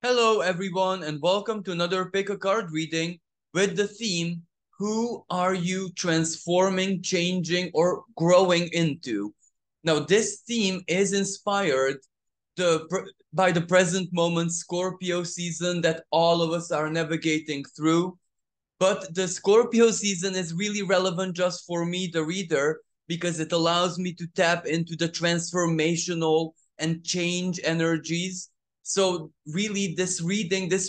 Hello, everyone, and welcome to another Pick a Card reading with the theme Who are you transforming, changing, or growing into? Now, this theme is inspired by the present moment Scorpio season that all of us are navigating through. But the Scorpio season is really relevant just for me, the reader, because it allows me to tap into the transformational and change energies. So, really, this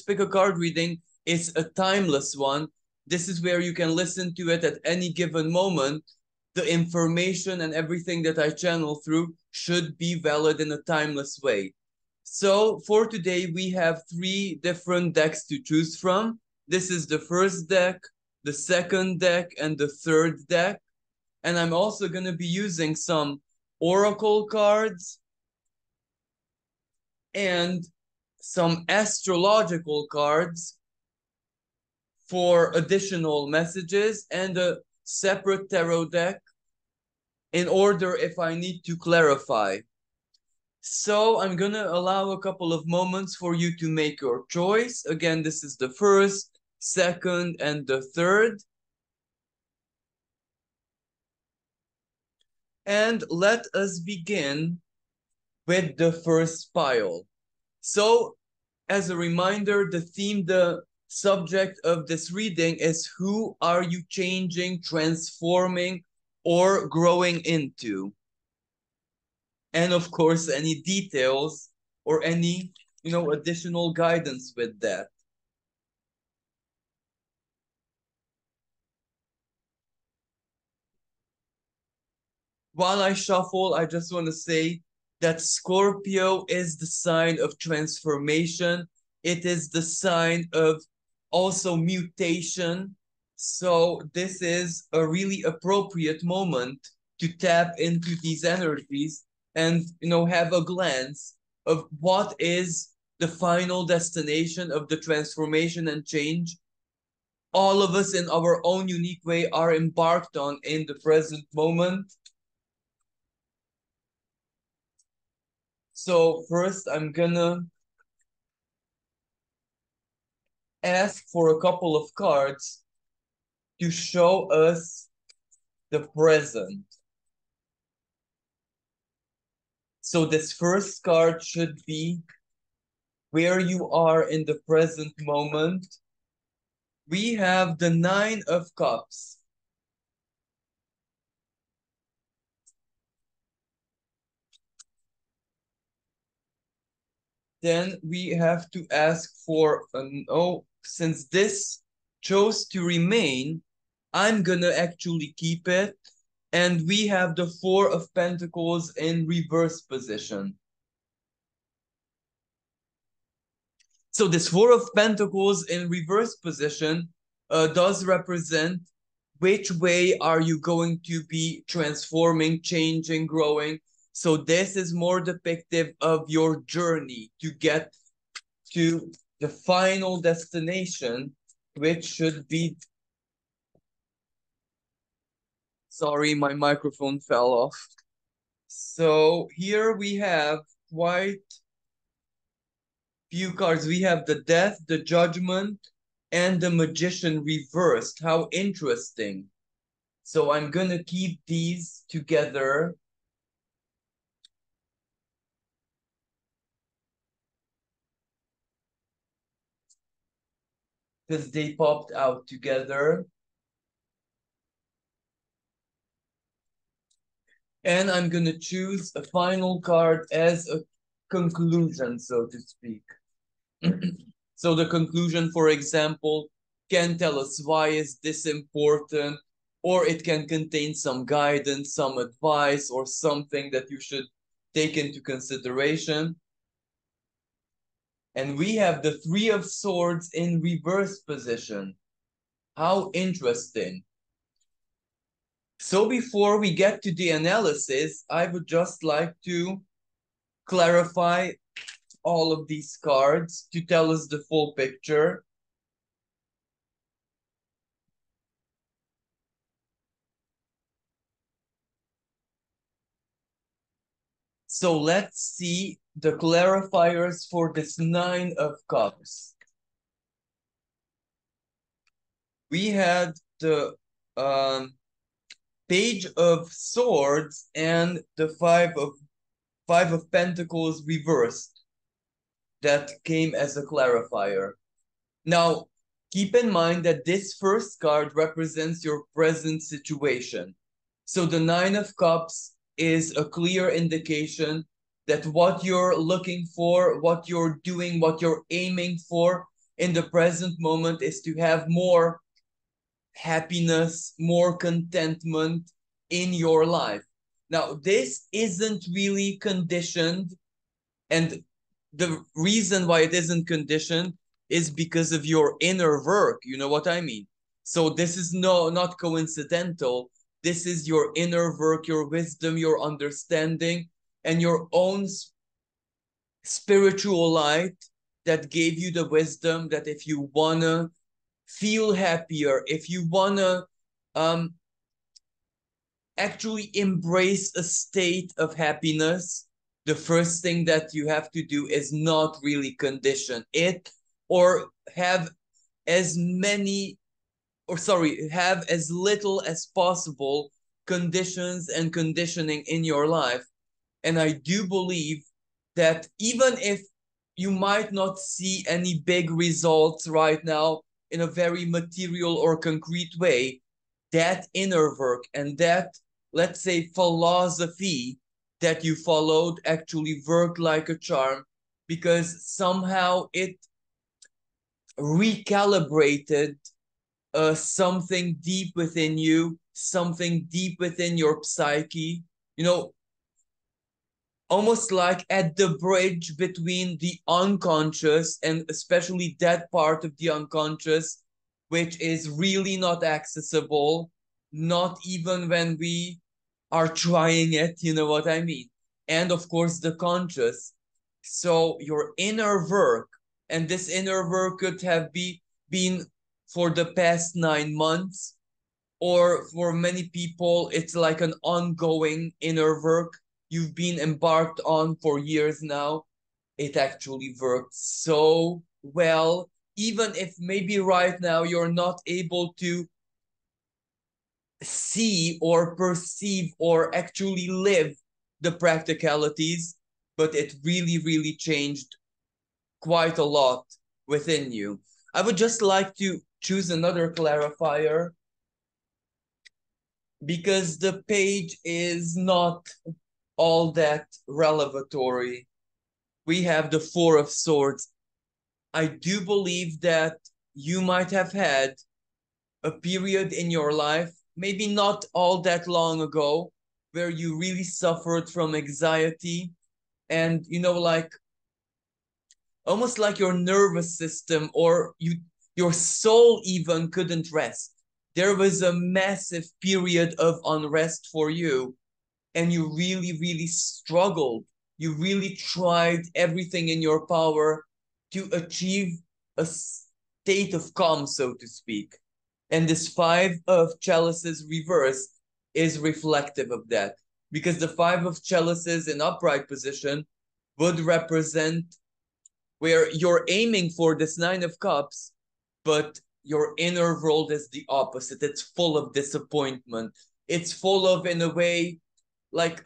pick a card reading, is a timeless one. This is where you can listen to it at any given moment. The information and everything that I channel through should be valid in a timeless way. So, for today, we have three different decks to choose from. This is the first deck, the second deck, and the third deck. And I'm also going to be using some oracle cards and some astrological cards for additional messages and a separate tarot deck in order if I need to clarify. So I'm going to allow a couple of moments for you to make your choice. Again, this is the first, second, and the third. And let us begin with the first pile. So, as a reminder, the subject of this reading is who are you changing, transforming, or growing into? And of course, any details or any, additional guidance with that. While I shuffle, I just want to say that Scorpio is the sign of transformation. It is the sign of also mutation. So this is a really appropriate moment to tap into these energies and have a glance of what is the final destination of the transformation and change all of us in our own unique way are embarked on in the present moment. So first, I'm gonna ask for a couple of cards to show us the present. So this first card should be where you are in the present moment. We have the Nine of Cups. Then we have to ask for an, oh, since this chose to remain, I'm gonna actually keep it. And we have the Four of Pentacles in reverse position. So this Four of Pentacles in reverse position does represent which way are you going to be transforming, changing, growing. So this is more depictive of your journey to get to the final destination, which should be... Sorry, my microphone fell off. So here we have quite few cards. We have the Death, the Judgment, and the Magician reversed. How interesting. So I'm gonna keep these together. Because they popped out together. And I'm gonna choose a final card as a conclusion, so to speak. So the conclusion, for example, can tell us why is this important, or it can contain some guidance, some advice, or something that you should take into consideration. And we have the Three of Swords in reverse position. How interesting. So before we get to the analysis, I would just like to clarify all of these cards to tell us the full picture. So let's see the clarifiers for this Nine of Cups. We had the Page of Swords and the Five of Pentacles reversed. That came as a clarifier. Now, keep in mind that this first card represents your present situation. So the Nine of Cups is a clear indication that what you're looking for, what you're doing, what you're aiming for in the present moment is to have more happiness, more contentment in your life. Now, this isn't really conditioned, and the reason why it isn't conditioned is because of your inner work. You know what I mean? So this is not coincidental. This is your inner work, your wisdom, your understanding, and your own spiritual light that gave you the wisdom that if you wanna feel happier, if you wanna um actually embrace a state of happiness, the first thing that you have to do is not really condition it, or have as many, or sorry, have as little as possible conditions and conditioning in your life. And I do believe that even if you might not see any big results right now in a very material or concrete way, that inner work and that, let's say, philosophy that you followed actually worked like a charm, because somehow it recalibrated something deep within you, something deep within your psyche, you know, almost like at the bridge between the unconscious and especially that part of the unconscious which is really not accessible, not even when we are trying it, you know what I mean? And of course, the conscious. So your inner work, and this inner work could have been for the past 9 months, or for many people, it's like an ongoing inner work you've been embarked on for years now. It actually worked so well, even if maybe right now you're not able to see or perceive or actually live the practicalities, but it really, really changed quite a lot within you. I would just like to choose another clarifier because the page is not all that revelatory. We have the Four of Swords. I do believe that you might have had a period in your life, maybe not all that long ago, where you really suffered from anxiety and, you know, like almost like your nervous system or your soul even couldn't rest. There was a massive period of unrest for you, and you really, really struggled. You really tried everything in your power to achieve a state of calm, so to speak. And this Five of Chalices reverse is reflective of that, because the Five of Chalices in upright position would represent where you're aiming for this Nine of Cups, but your inner world is the opposite. It's full of disappointment. It's full of, in a way, like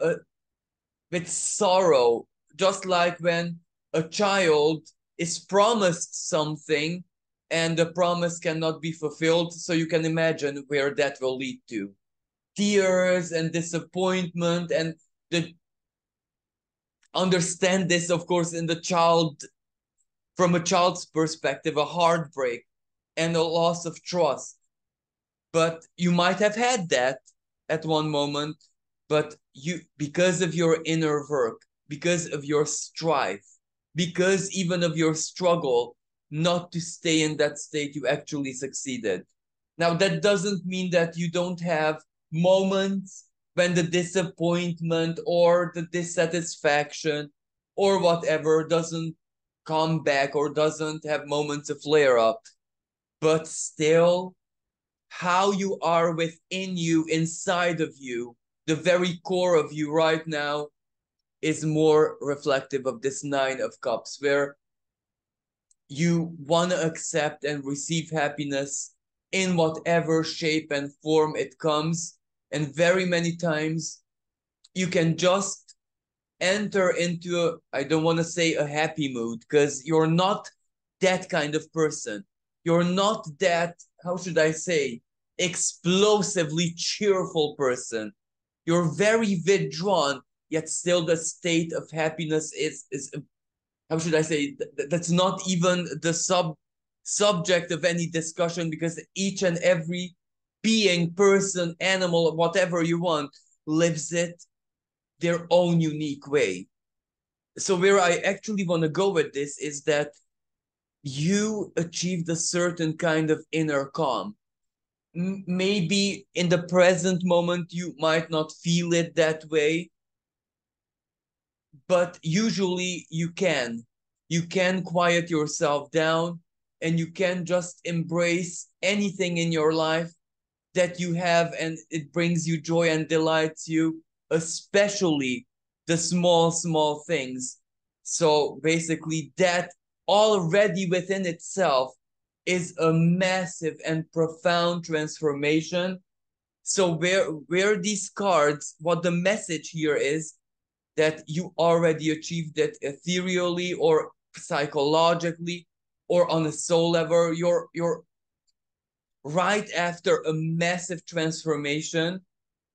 with sorrow, just like when a child is promised something and the promise cannot be fulfilled. So you can imagine where that will lead to tears and disappointment. And the understand this, of course, in the child, from a child's perspective, a heartbreak and a loss of trust. But you might have had that at one moment, but you, because of your inner work, because of your strife, because even of your struggle not to stay in that state, you actually succeeded. Now that doesn't mean that you don't have moments when the disappointment or the dissatisfaction or whatever doesn't come back or doesn't have moments of flare up, but still how you are within you, inside of you, the very core of you right now, is more reflective of this Nine of Cups, where you want to accept and receive happiness in whatever shape and form it comes. And very many times you can just enter into a, I don't want to say a happy mood, because you're not that kind of person. You're not that, how should I say, explosively cheerful person. You're very withdrawn, yet still the state of happiness is how should I say, that's not even the subject of any discussion, because each and every being, person, animal, whatever you want, lives it their own unique way. So where I actually want to go with this is that you achieved a certain kind of inner calm. Maybe in the present moment you might not feel it that way, but usually you can. You can quiet yourself down, and you can just embrace anything in your life that you have, and it brings you joy and delights you, especially the small things. So basically, that already within itself is a massive and profound transformation. So where these cards, what the message here is, that you already achieved it ethereally or psychologically or on a soul level. You're right after a massive transformation.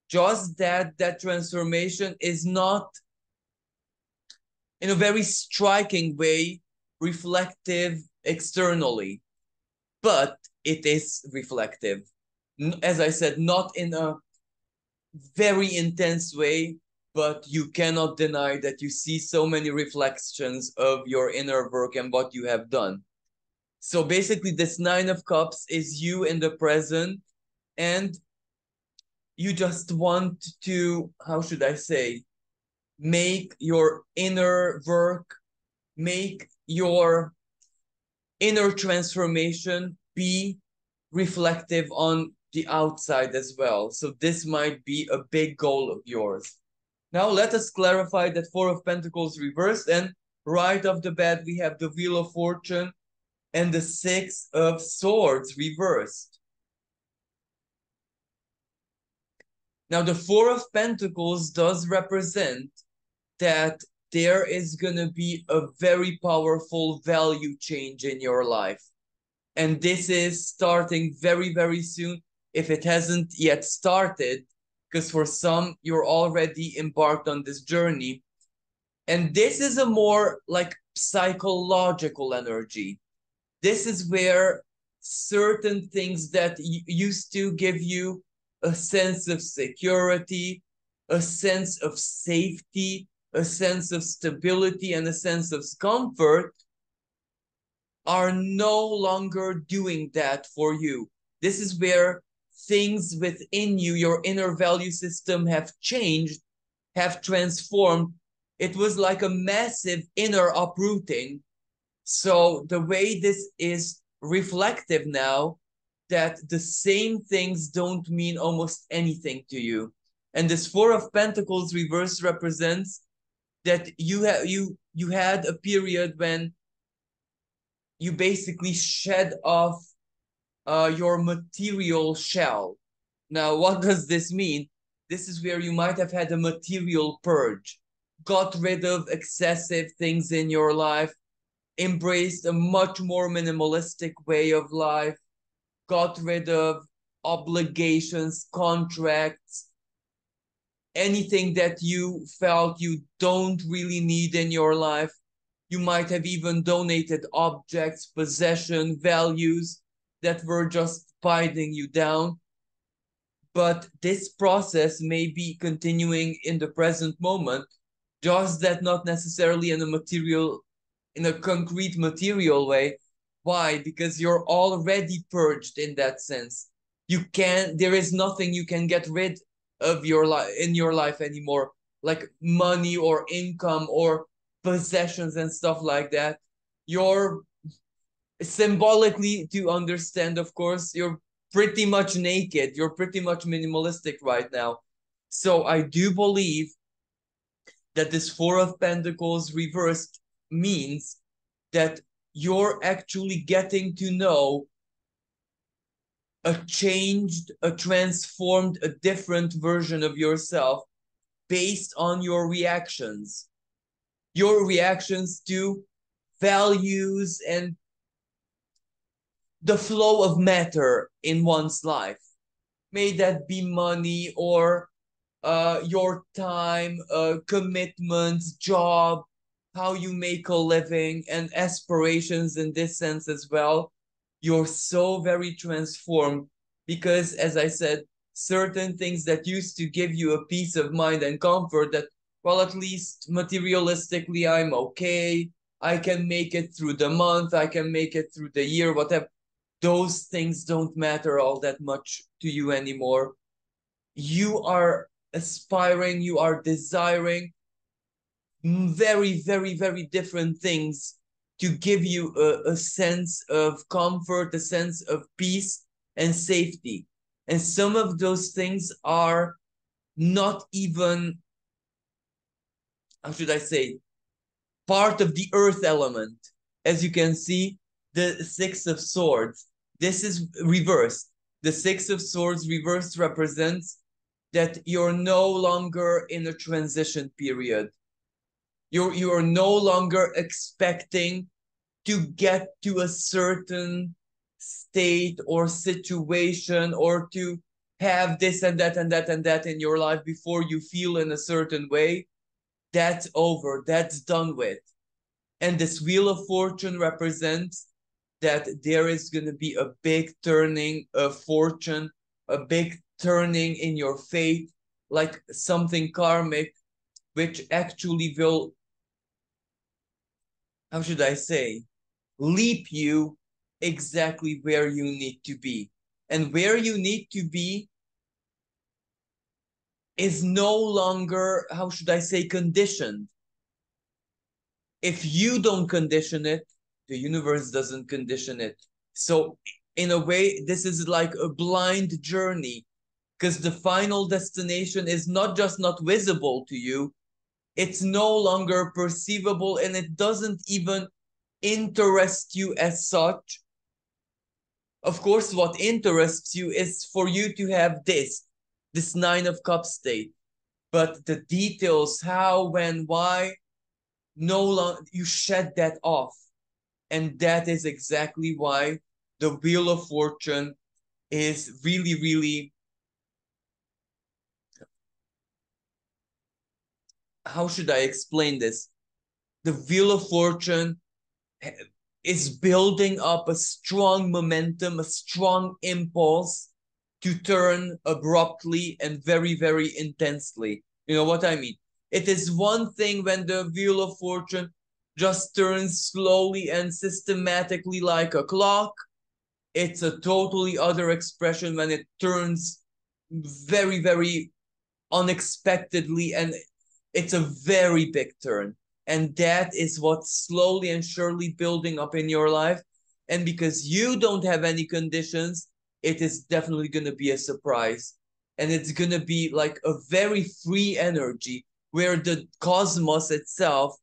Just that transformation is not in a very striking way reflective externally, but it is reflective. As I said, not in a very intense way, but you cannot deny that you see so many reflections of your inner work and what you have done. So basically, this Nine of Cups is you in the present, and you just want to, how should I say, make your inner work, make your inner transformation be reflective on the outside as well. So this might be a big goal of yours. Now let us clarify that Four of Pentacles reversed, and right off the bat we have the Wheel of Fortune and the Six of Swords reversed. Now the Four of Pentacles does represent that there is going to be a very powerful value change in your life. And this is starting very soon, if it hasn't yet started, because for some, you're already embarked on this journey. And this is a more like psychological energy. This is where certain things that used to give you a sense of security, a sense of safety, a sense of stability, and a sense of comfort are no longer doing that for you. This is where things within you, your inner value system, have changed, have transformed. It was like a massive inner uprooting. So the way this is reflective now, that the same things don't mean almost anything to you. And this Four of Pentacles reverse represents that you had a period when you basically shed off your material shell. Now, what does this mean? This is where you might have had a material purge, got rid of excessive things in your life, embraced a much more minimalistic way of life, got rid of obligations, contracts, anything that you felt you don't really need in your life. You might have even donated objects, possession, values that were just biting you down. But this process may be continuing in the present moment, just that not necessarily in a concrete material way. Why? Because you're already purged in that sense. There is nothing you can get rid of in your life anymore, like money or income or possessions and stuff like that. You're symbolically, to understand, of course, you're pretty much naked. You're pretty much minimalistic right now. So I do believe that this Four of Pentacles reversed means that you're actually getting to know a changed, a transformed, a different version of yourself based on your reactions. Your reactions to values and the flow of matter in one's life. May that be money or your time, commitments, job, how you make a living, and aspirations in this sense as well. You're so very transformed because, as I said, certain things that used to give you a peace of mind and comfort that, well, at least materialistically, I'm okay. I can make it through the month. I can make it through the year, whatever. Those things don't matter all that much to you anymore. You are aspiring, you are desiring very, very, very different things to give you a sense of comfort, a sense of peace and safety. And some of those things are not even, how should I say, part of the earth element. As you can see, the Six of Swords, this is reversed. The Six of Swords reversed represents that you're no longer in a transition period. You're no longer expecting to get to a certain state or situation or to have this and that and that and that in your life before you feel in a certain way. That's over. That's done with. And this Wheel of Fortune represents that there is going to be a big turning of fortune, a big turning in your fate, like something karmic, which actually will, how should I say, leap you exactly where you need to be. And where you need to be is no longer, how should I say, conditioned. If you don't condition it, the universe doesn't condition it. So, in a way, this is like a blind journey because the final destination is not just not visible to you, it's no longer perceivable and it doesn't even interest you as such. Of course, what interests you is for you to have this Nine of Cups state. But the details, how, when, why, no longer, you shed that off. And that is exactly why the Wheel of Fortune is really, really, how should I explain this? The Wheel of Fortune is building up a strong momentum, a strong impulse to turn abruptly and very, very intensely. You know what I mean? It is one thing when the Wheel of Fortune just turns slowly and systematically like a clock. It's a totally other expression when it turns very, very unexpectedly, and it's a very big turn. And that is what's slowly and surely building up in your life. And because you don't have any conditions, it is definitely going to be a surprise. And it's going to be like a very free energy where the cosmos itself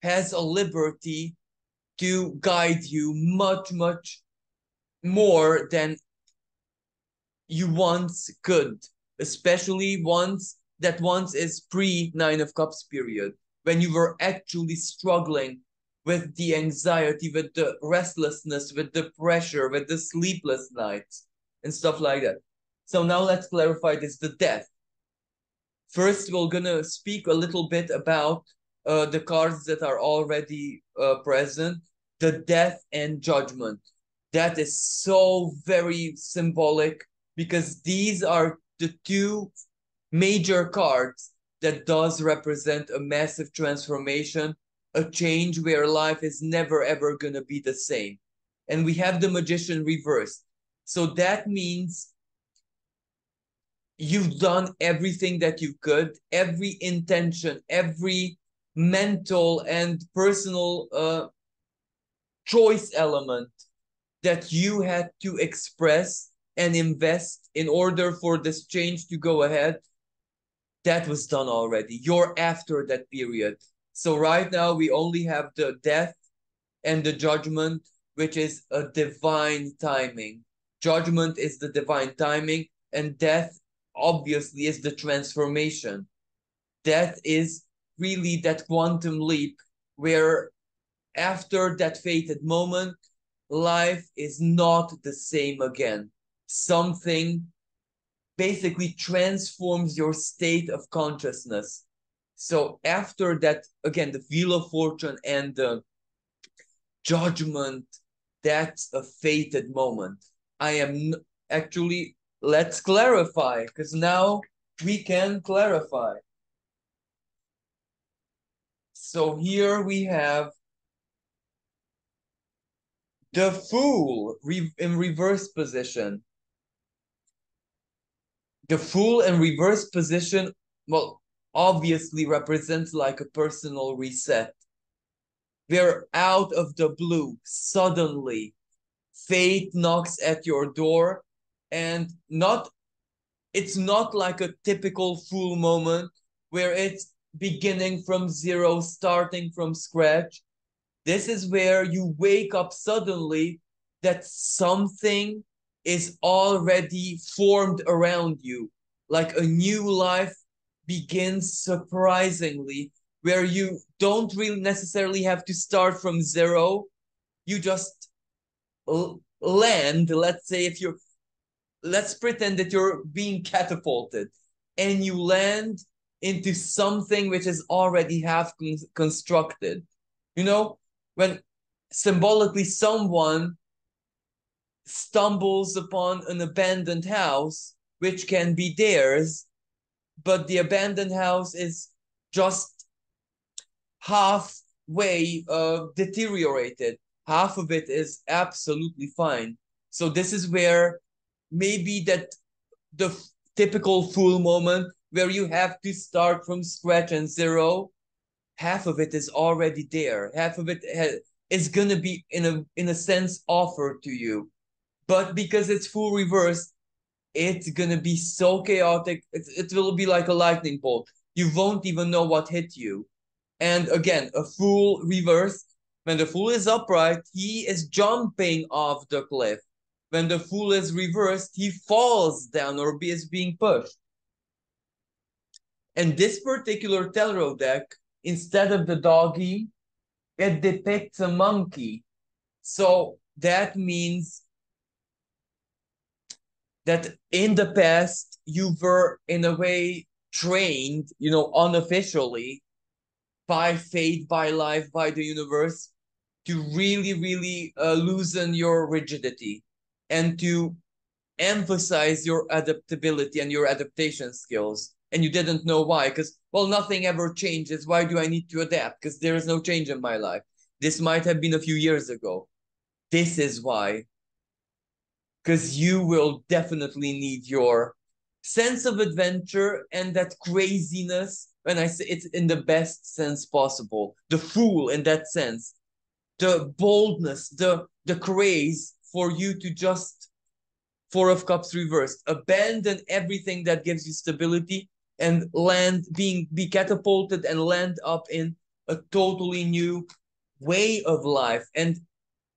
has a liberty to guide you much, much more than you once could, especially once is pre Nine of Cups period, when you were actually struggling with the anxiety, with the restlessness, with the pressure, with the sleepless nights, and stuff like that. So now let's clarify this, the death. First, we're gonna speak a little bit about the cards that are already present, the death and judgment. That is so very symbolic because these are the two major cards that does represent a massive transformation, a change where life is never ever going to be the same. And we have the Magician reversed. So that means you've done everything that you could, every intention, every mental and personal choice element that you had to express and invest in order for this change to go ahead. that was done already. You're after that period. So right now we only have the death and the judgment, which is a divine timing. Judgment is the divine timing, and death obviously is the transformation. Death is really that quantum leap where after that fated moment, life is not the same again. Something basically transforms your state of consciousness. So after that, again, the wheel of fortune and the judgment, that's a fated moment. I am actually, let's clarify, because now we can clarify. So here we have the Fool in reverse position. The Fool in reverse position, well, obviously represents like a personal reset. Where out of the blue, suddenly, fate knocks at your door, and it's not like a typical Fool moment where it's beginning from zero, starting from scratch. This is where you wake up suddenly that something is already formed around you. Like a new life begins surprisingly, where you don't really necessarily have to start from zero. You just land. Let's say if you're, let's pretend that you're being catapulted and you land into something which is already half constructed. You know, when symbolically someone stumbles upon an abandoned house, which can be theirs, but the abandoned house is just halfway deteriorated. Half of it is absolutely fine. So this is where maybe that the typical Fool moment where you have to start from scratch and zero, half of it is already there. Half of it is gonna be in a sense offered to you, but because it's Fool reverse, it's gonna be so chaotic. It will be like a lightning bolt. You won't even know what hit you. And again, a Fool reverse, when the Fool is upright, he is jumping off the cliff. When the Fool is reversed, he falls down or is being pushed. And this particular tarot deck, instead of the doggy, it depicts a monkey. So that means that in the past, you were in a way trained, unofficially by fate, by life, by the universe to really, really loosen your rigidity and to emphasize your adaptability and your adaptation skills. And you didn't know why, because, well, nothing ever changes. Why do I need to adapt? Because there is no change in my life. This might have been a few years ago. This is why. Because you will definitely need your sense of adventure and that craziness. When I say it's in the best sense possible, the Fool in that sense, the boldness, the craze for you to just Four of Cups reversed, abandon everything that gives you stability and be catapulted and land up in a totally new way of life. And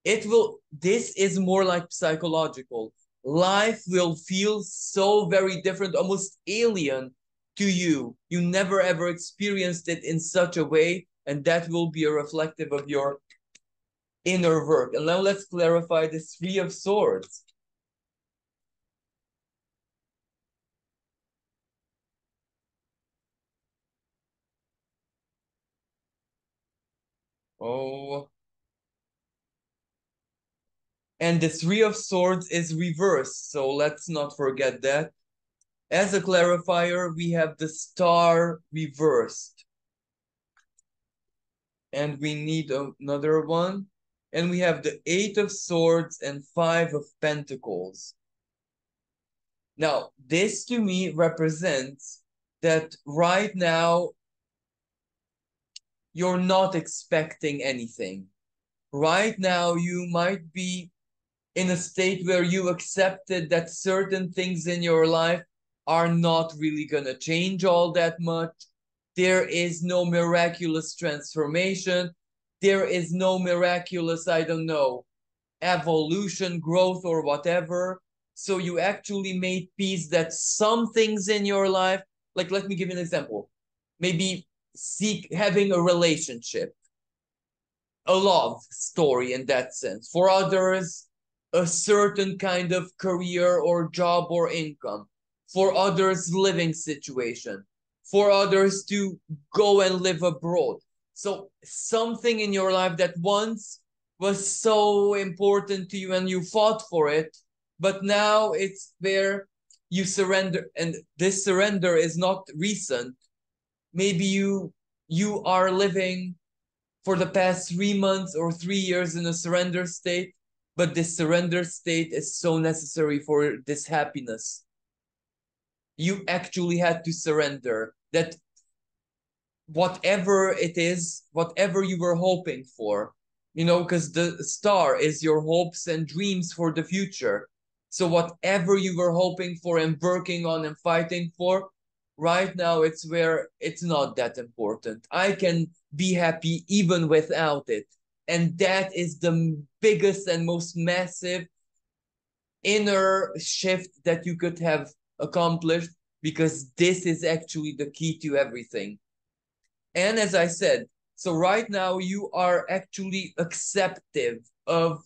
this is more like psychological. Life will feel so very different, almost alien to you. You never ever experienced it in such a way, and that will be a reflective of your inner work. And now let's clarify the Three of Swords. Oh, and the Three of Swords is reversed, so let's not forget that. As a clarifier, we have the Star reversed. And we need another one. And we have the Eight of Swords and Five of Pentacles. Now, this to me represents that right now, you're not expecting anything. Right now, you might be in a state where you accepted that certain things in your life are not really gonna change all that much. There is no miraculous transformation. There is no miraculous, I don't know, evolution, growth, or whatever. So you actually made peace that some things in your life, like let me give you an example. Maybe having a relationship, a love story in that sense. For others, a certain kind of career or job or income. For others, living situation. For others, to go and live abroad. So something in your life that once was so important to you and you fought for it, but now it's where you surrender, and this surrender is not recent. Maybe you are living for the past 3 months or 3 years in a surrender state, but this surrender state is so necessary for this happiness. You actually had to surrender that whatever it is, whatever you were hoping for, because the star is your hopes and dreams for the future. So whatever you were hoping for and working on and fighting for, right now it's where it's not that important. I can be happy even without it. And that is the biggest and most massive inner shift that you could have accomplished, because this is actually the key to everything. And as I said, so right now you are actually acceptive of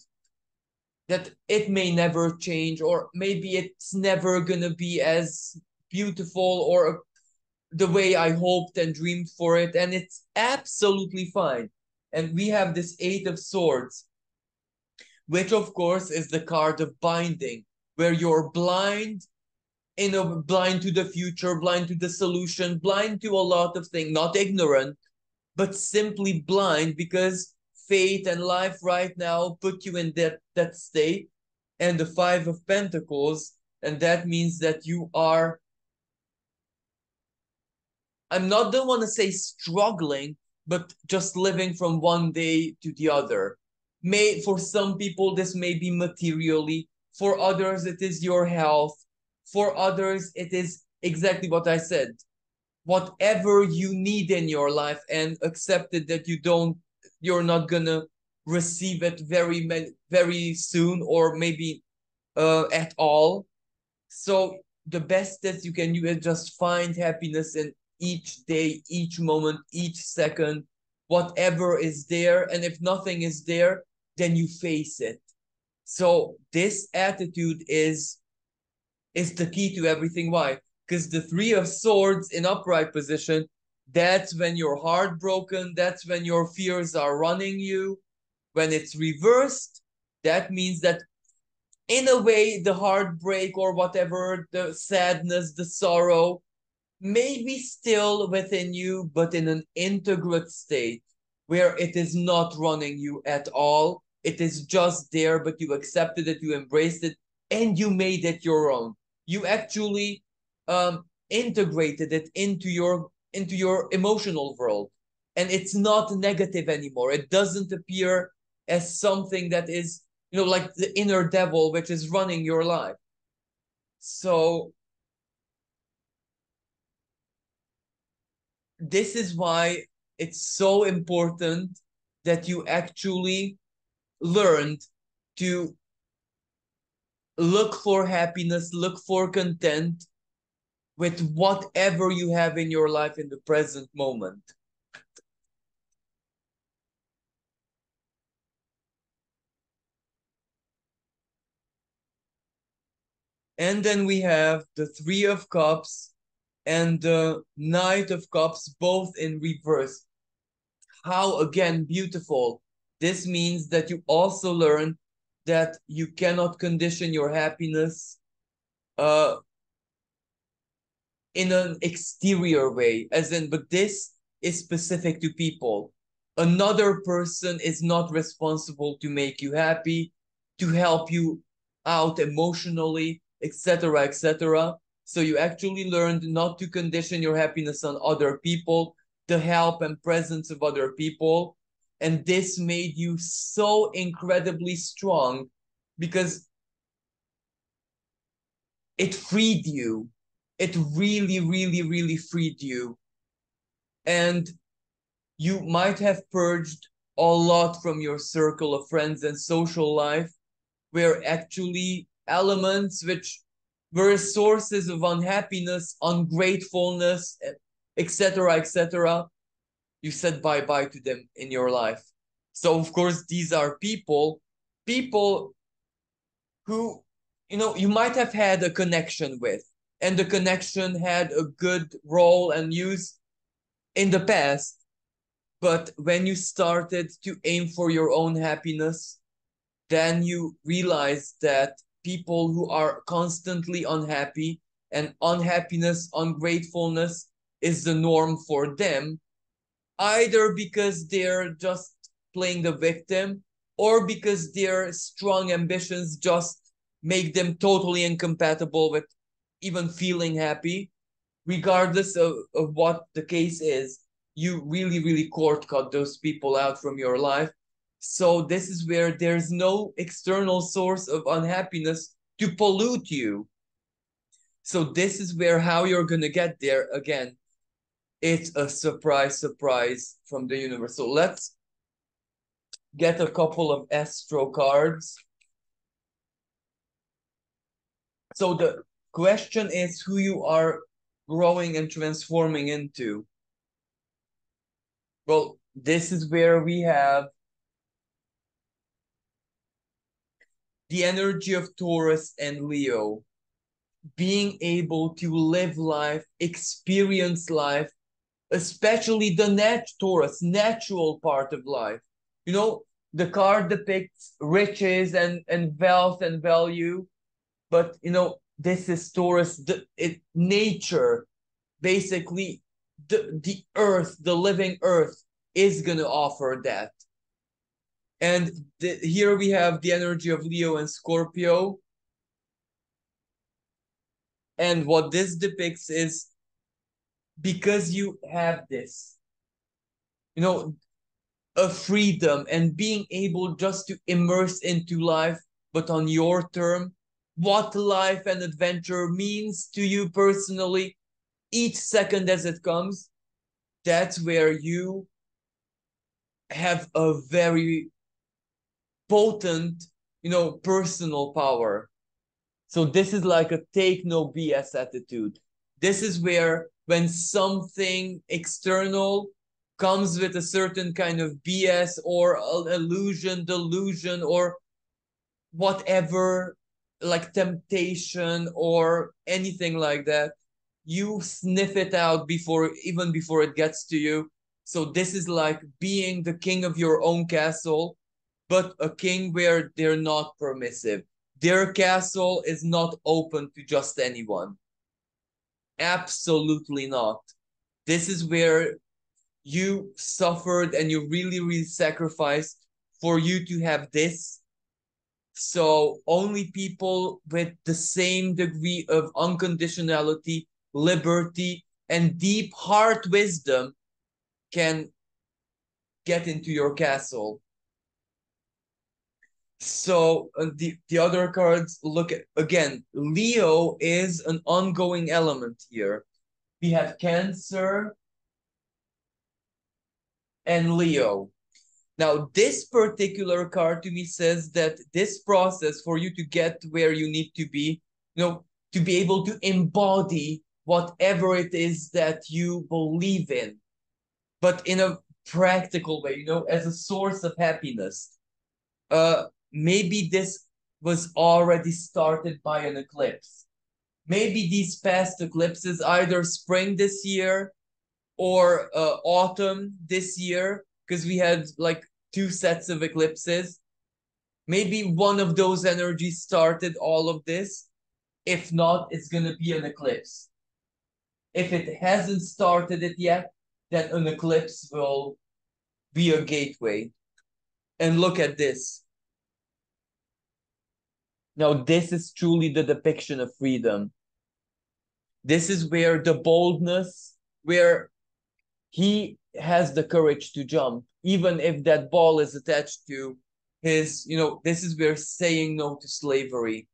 that it may never change, or maybe it's never gonna be as beautiful or the way I hoped and dreamed for it, and it's absolutely fine. And we have this Eight of Swords, which of course is the card of binding, where you're blind, blind to the future, blind to the solution, blind to a lot of things, not ignorant, but simply blind because fate and life right now put you in that state. And the Five of Pentacles, and that means that you are, don't want to say struggling, but just living from one day to the other. For some people this may be materially, for others it is your health, for others it is exactly what I said, whatever you need in your life, and accept it that you're not gonna receive it very soon, or maybe at all. So the best that you can do is just find happiness in each day, each moment, each second, whatever is there. And if nothing is there, then you face it. So this attitude is the key to everything. Why? Because the Three of Swords in upright position, that's when you're heartbroken, that's when your fears are running you. When it's reversed, that means that in a way the heartbreak or whatever, the sadness, the sorrow, may be still within you, but in an integrate state where it is not running you at all. It is just there, but you accepted it, you embraced it, and you made it your own. You actually integrated it into your emotional world, and it's not negative anymore. It doesn't appear as something that is, like the inner devil which is running your life. So this is why it's so important that you actually learned to look for happiness, look for content with whatever you have in your life in the present moment. And then we have the Three of Cups and the Knight of Cups, both in reverse. How, again, beautiful. This means that you also learn that you cannot condition your happiness uh, in an exterior way, as in, but this is specific to people. Another person is not responsible to make you happy, to help you out emotionally, etc., etc. So you actually learned not to condition your happiness on other people, the help and presence of other people. And this made you so incredibly strong because it freed you. it really, really, really freed you. And you might have purged a lot from your circle of friends and social life, where actually elements which were sources of unhappiness, ungratefulness, etc., etc., you said bye bye to them in your life. So, of course, these are people who, you might have had a connection with, and the connection had a good role and use in the past. But when you started to aim for your own happiness, then you realize that people who are constantly unhappy, and unhappiness, ungratefulness is the norm for them, either because they're just playing the victim, or because their strong ambitions just make them totally incompatible with even feeling happy. Regardless of what the case is, you really, really court cut those people out from your life. So this is where there's no external source of unhappiness to pollute you. So this is where how you're gonna get there again. It's a surprise, surprise from the universe. So let's get a couple of astro cards. So the question is who you are growing and transforming into. Well, this is where we have the energy of Taurus and Leo, being able to live life, experience life, especially the Taurus, natural part of life. The card depicts riches and wealth and value, but this is Taurus, nature, basically the earth, the living earth is gonna offer that. And here we have the energy of Leo and Scorpio. And what this depicts is, because you have this, a freedom and being able just to immerse into life, but on your term, what life and adventure means to you personally, each second as it comes, that's where you have a very potent, personal power. So this is like a take no BS attitude. This is where when something external comes with a certain kind of BS or illusion, delusion, or whatever, like temptation or anything like that, you sniff it out even before it gets to you. So this is like being the king of your own castle, but a king where they're not permissive. Their castle is not open to just anyone. Absolutely not. This is where you suffered and you really, really sacrificed for you to have this. So only people with the same degree of unconditionality, liberty, and deep heart wisdom can get into your castle. So the other cards look at, again, Leo is an ongoing element here. We have Cancer and Leo. Now, this particular card to me says that this process for you to get where you need to be, to be able to embody whatever it is that you believe in, but in a practical way, as a source of happiness. Maybe this was already started by an eclipse. Maybe these past eclipses, either spring this year or autumn this year, because we had like 2 sets of eclipses. Maybe one of those energies started all of this. If not, it's going to be an eclipse. If it hasn't started it yet, then an eclipse will be a gateway. And look at this. Now, this is truly the depiction of freedom. This is where the boldness, where he has the courage to jump, even if that ball is attached to his, this is where saying no to slavery.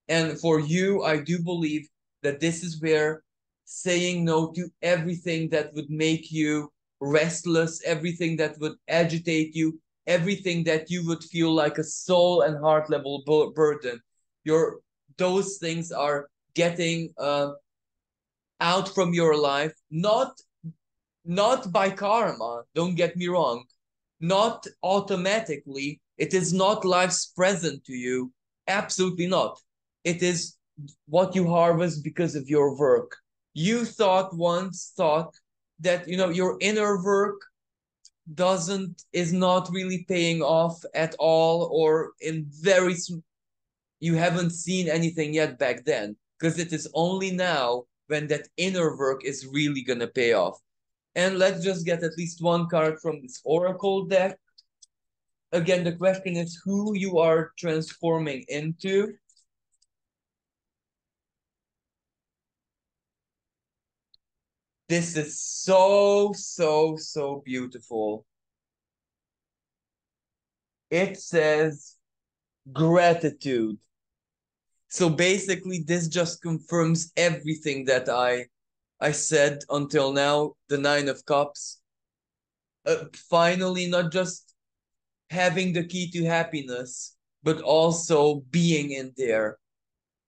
And for you, I do believe that this is where saying no to everything that would make you restless, everything that would agitate you, everything that you would feel like a soul and heart level burden. Your those things are getting out from your life, not by karma, don't get me wrong, not automatically. It is not life's present to you. Absolutely not. It is what you harvest because of your work. You once thought that your inner work doesn't is not really paying off at all, or in very you haven't seen anything yet back then, because it is only now when that inner work is really gonna pay off. And let's just get at least one card from this oracle deck. Again, the question is who you are transforming into. This is so, so, so beautiful. It says gratitude. So basically, this just confirms everything that I said until now. The Nine of Cups. Finally, not just having the key to happiness, but also being in there,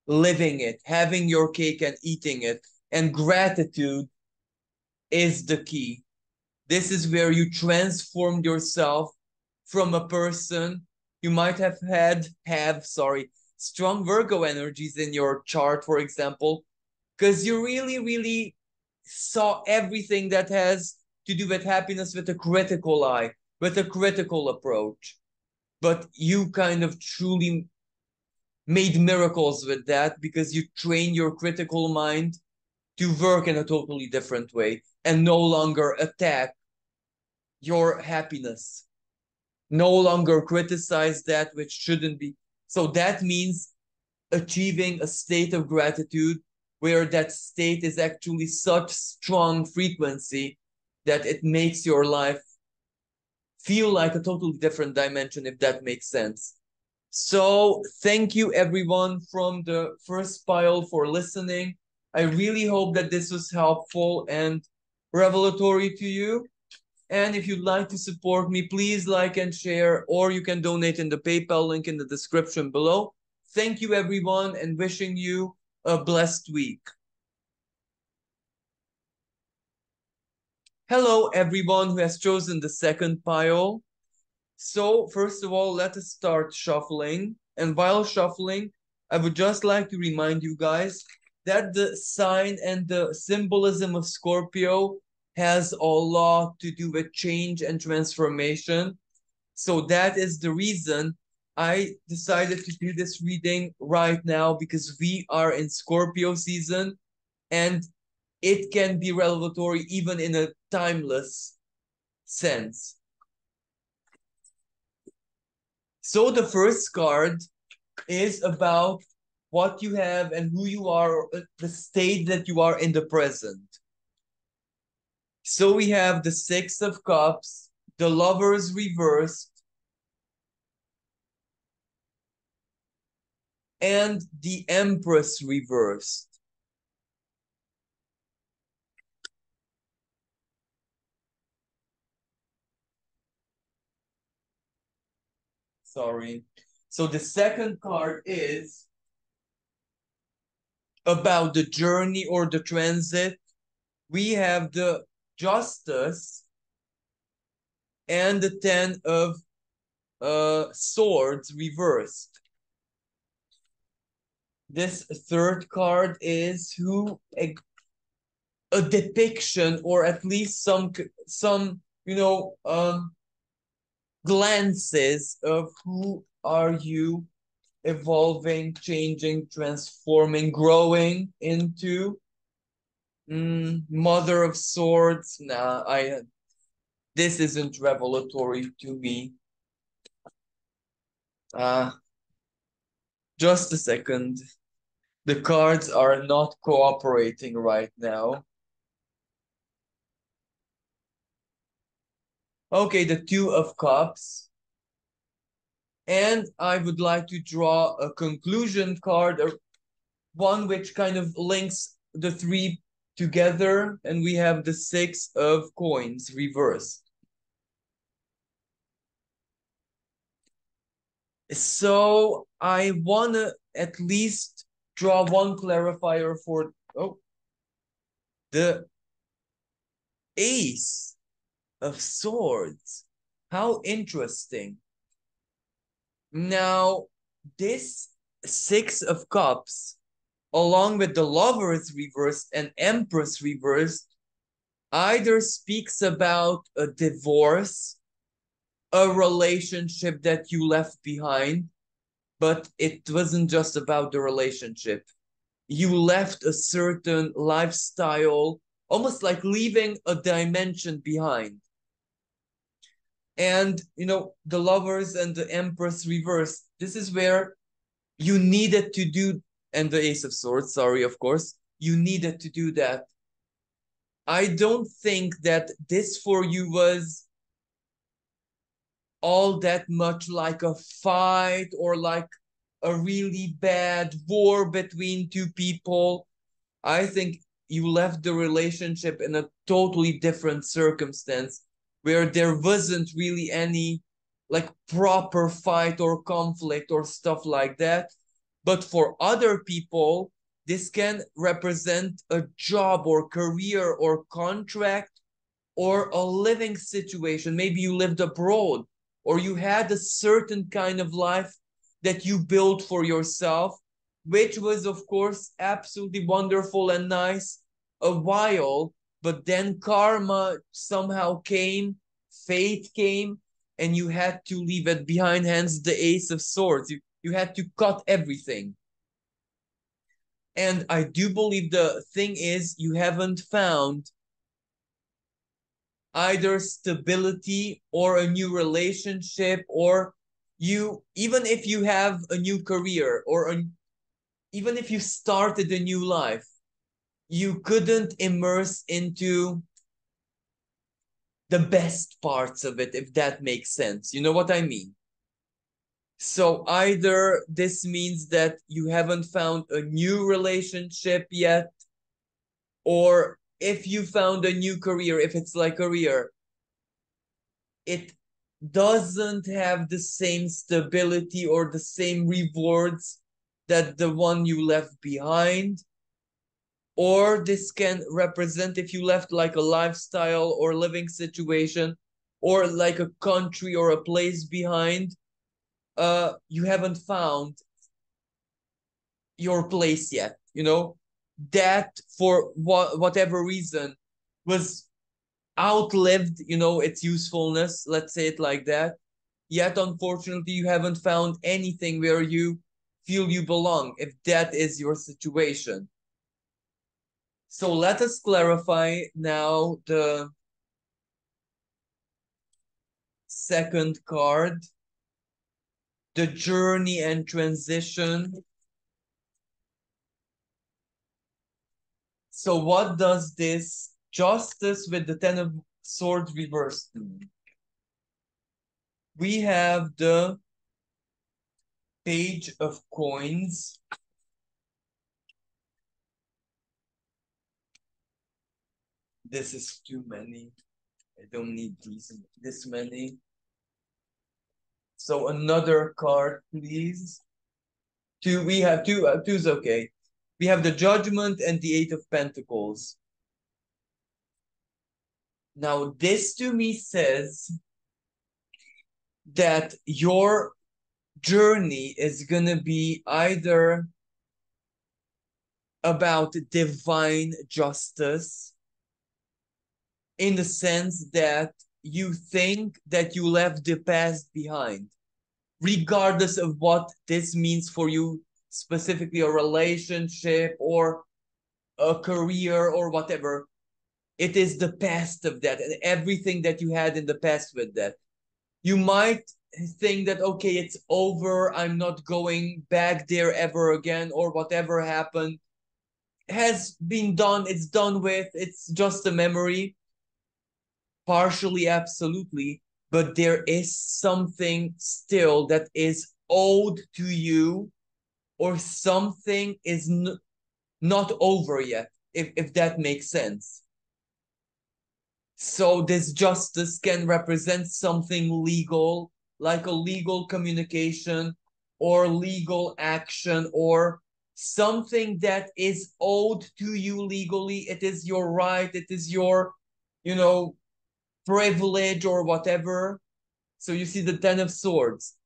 living it, having your cake and eating it. And gratitude is the key. This is where you transformed yourself from a person you might have strong Virgo energies in your chart, for example, because you really, really saw everything that has to do with happiness with a critical eye, with a critical approach. But you kind of truly made miracles with that because you train your critical mind to work in a totally different way and no longer attack your happiness, no longer criticize that which shouldn't be. So that means achieving a state of gratitude where that state is actually such strong frequency that it makes your life feel like a totally different dimension, if that makes sense. So thank you everyone from the first pile for listening. I really hope that this was helpful and revelatory to you. And if you'd like to support me, please like and share, or you can donate in the PayPal link in the description below. Thank you, everyone, and wishing you a blessed week. Hello, everyone who has chosen the second pile. So, first of all, let us start shuffling. And while shuffling, I would just like to remind you guys that the sign and the symbolism of Scorpio has a lot to do with change and transformation. So that is the reason I decided to do this reading right now, because we are in Scorpio season and it can be revelatory even in a timeless sense. So the first card is about what you have and who you are, the state that you are in the present. So we have the Six of Cups, the Lovers reversed, and the Empress reversed. Sorry. So the second card is about the journey or the transit. We have the Justice and the Ten of Swords reversed. This third card is a depiction, or at least some glances of who are you evolving, changing, transforming, growing into. Mother of Swords. Nah, this isn't revelatory to me. Just a second. The cards are not cooperating right now. Okay, the Two of Cups. And I would like to draw a conclusion card, or one which kind of links the three together, and we have the six of coins reversed. So I want to at least draw one clarifier for the Ace of Swords. How interesting. Now, this Six of Cups, along with the Lovers reversed and Empress reversed, either speaks about a divorce, a relationship that you left behind, but it wasn't just about the relationship. You left a certain lifestyle, almost like leaving a dimension behind. And, the Lovers and the Empress reversed, this is where you needed to do, and the Ace of Swords, sorry, of course, you needed to do that. I don't think that this for you was all that much like a fight or like a really bad war between two people. I think you left the relationship in a totally different circumstance where there wasn't really any like proper fight or conflict or stuff like that. But for other people, this can represent a job or career or contract or a living situation. Maybe you lived abroad or you had a certain kind of life that you built for yourself, which was, of course, absolutely wonderful and nice a while. But then karma somehow came, fate came, and you had to leave it behind, hence the Ace of Swords. You had to cut everything. And I do believe the thing is, you haven't found either stability or a new relationship, or even if you have a new career or even if you started a new life, you couldn't immerse into the best parts of it, if that makes sense. You know what I mean? So either this means that you haven't found a new relationship yet, or if you found a new career, if it's like career, it doesn't have the same stability or the same rewards that the one you left behind. Or this can represent if you left like a lifestyle or living situation or like a country or a place behind, you haven't found your place yet, that for whatever reason was outlived, its usefulness, let's say it like that. Yet unfortunately you haven't found anything where you feel you belong, if that is your situation. So let us clarify now the second card, the journey and transition. So what does this Justice with the Ten of Swords reversed do? We have the Page of Coins. This is too many. I don't need this many. So another card, please. We have two. Two's okay. We have the Judgment and the Eight of Pentacles. Now, this to me says that your journey is gonna be either about divine justice, in the sense that you think that you left the past behind, regardless of what this means for you, specifically a relationship or a career or whatever. It is the past of that and everything that you had in the past with that. You might think that, okay, it's over, I'm not going back there ever again, or whatever happened has been done, it's done with, it's just a memory. Partially, absolutely, but there is something still that is owed to you, or something is not over yet. if that makes sense. So this justice can represent something legal, like a legal communication or legal action or something that is owed to you legally. It is your right, it is your, you know, privilege or whatever. So you see the Ten of Swords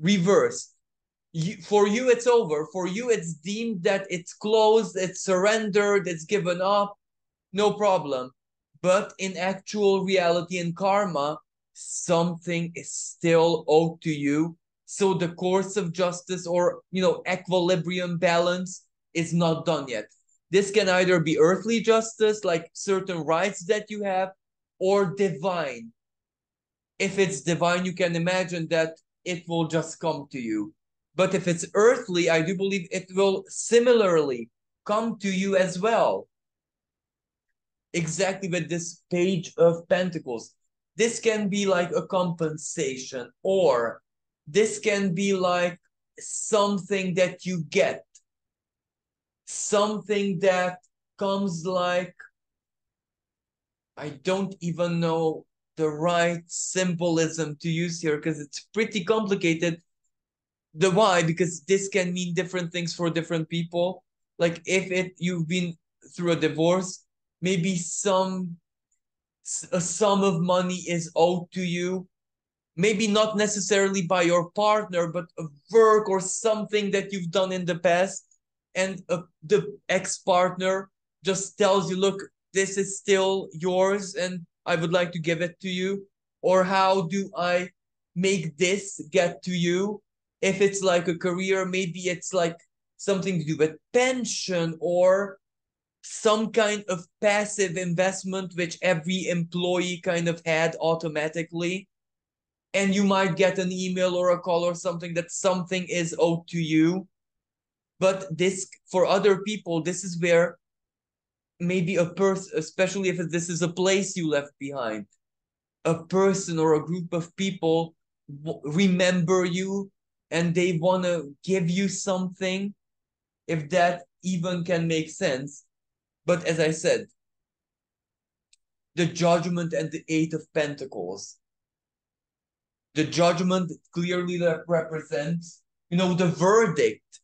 reversed. For you, it's over. For you, it's deemed that it's closed, it's surrendered, it's given up, no problem. But in actual reality and karma, something is still owed to you. So the course of justice or, equilibrium balance is not done yet. This can either be earthly justice, like certain rights that you have, or divine. If it's divine, you can imagine that it will just come to you. But if it's earthly, I do believe it will similarly come to you as well. Exactly with this Page of Pentacles. This can be like a compensation, or this can be like something that you get, something that comes like, I don't even know the right symbolism to use here because it's pretty complicated. The why, because this can mean different things for different people. Like if you've been through a divorce, maybe a sum of money is owed to you, maybe not necessarily by your partner, but a work or something that you've done in the past, and the ex-partner just tells you, look, this is still yours and I would like to give it to you. Or how do I make this get to you? If it's like a career, maybe it's like something to do with pension or some kind of passive investment which every employee kind of had automatically. And you might get an email or a call or something that something is owed to you. But this, for other people, this is where maybe a person, especially if this is a place you left behind, a person or a group of people remember you and they want to give you something, if that even can make sense. But as I said, the Judgment and the Eight of Pentacles. The Judgment clearly represents, the verdict,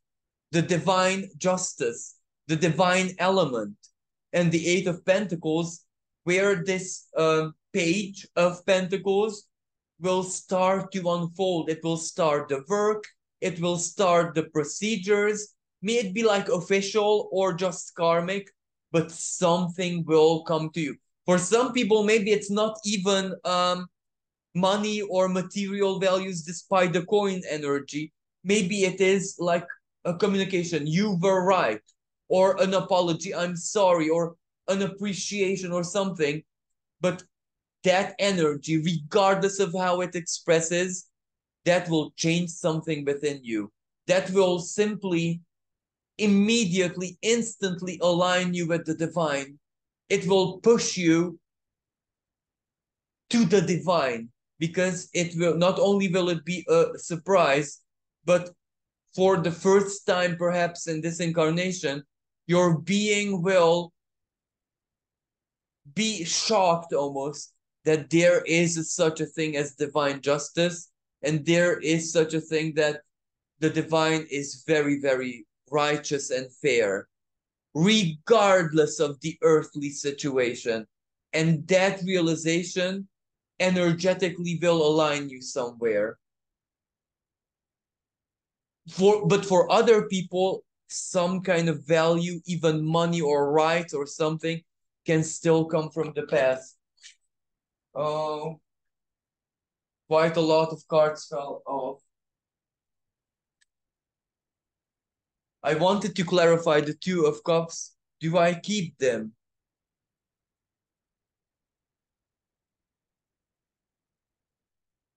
the divine justice, the divine element. And the Eight of Pentacles, where this Page of Pentacles will start to unfold. It will start the work, it will start the procedures. May it be like official or just karmic, but something will come to you. For some people, maybe it's not even money or material values despite the coin energy. Maybe it is like a communication. You were right. Or an apology. I'm sorry. Or an appreciation or something. But that energy, regardless of how it expresses, that will change something within you. That will simply, immediately, instantly align you with the divine. It will push you to the divine, because it will not only will it be a surprise, but for the first time perhaps in this incarnation, your being will be shocked almost that there is such a thing as divine justice, and there is such a thing that the divine is very, very righteous and fair, regardless of the earthly situation. And that realization energetically will align you somewhere. But for other people, some kind of value, even money or rights or something, can still come from the past. Oh, quite a lot of cards fell off. I wanted to clarify the Two of Cups. Do I keep them?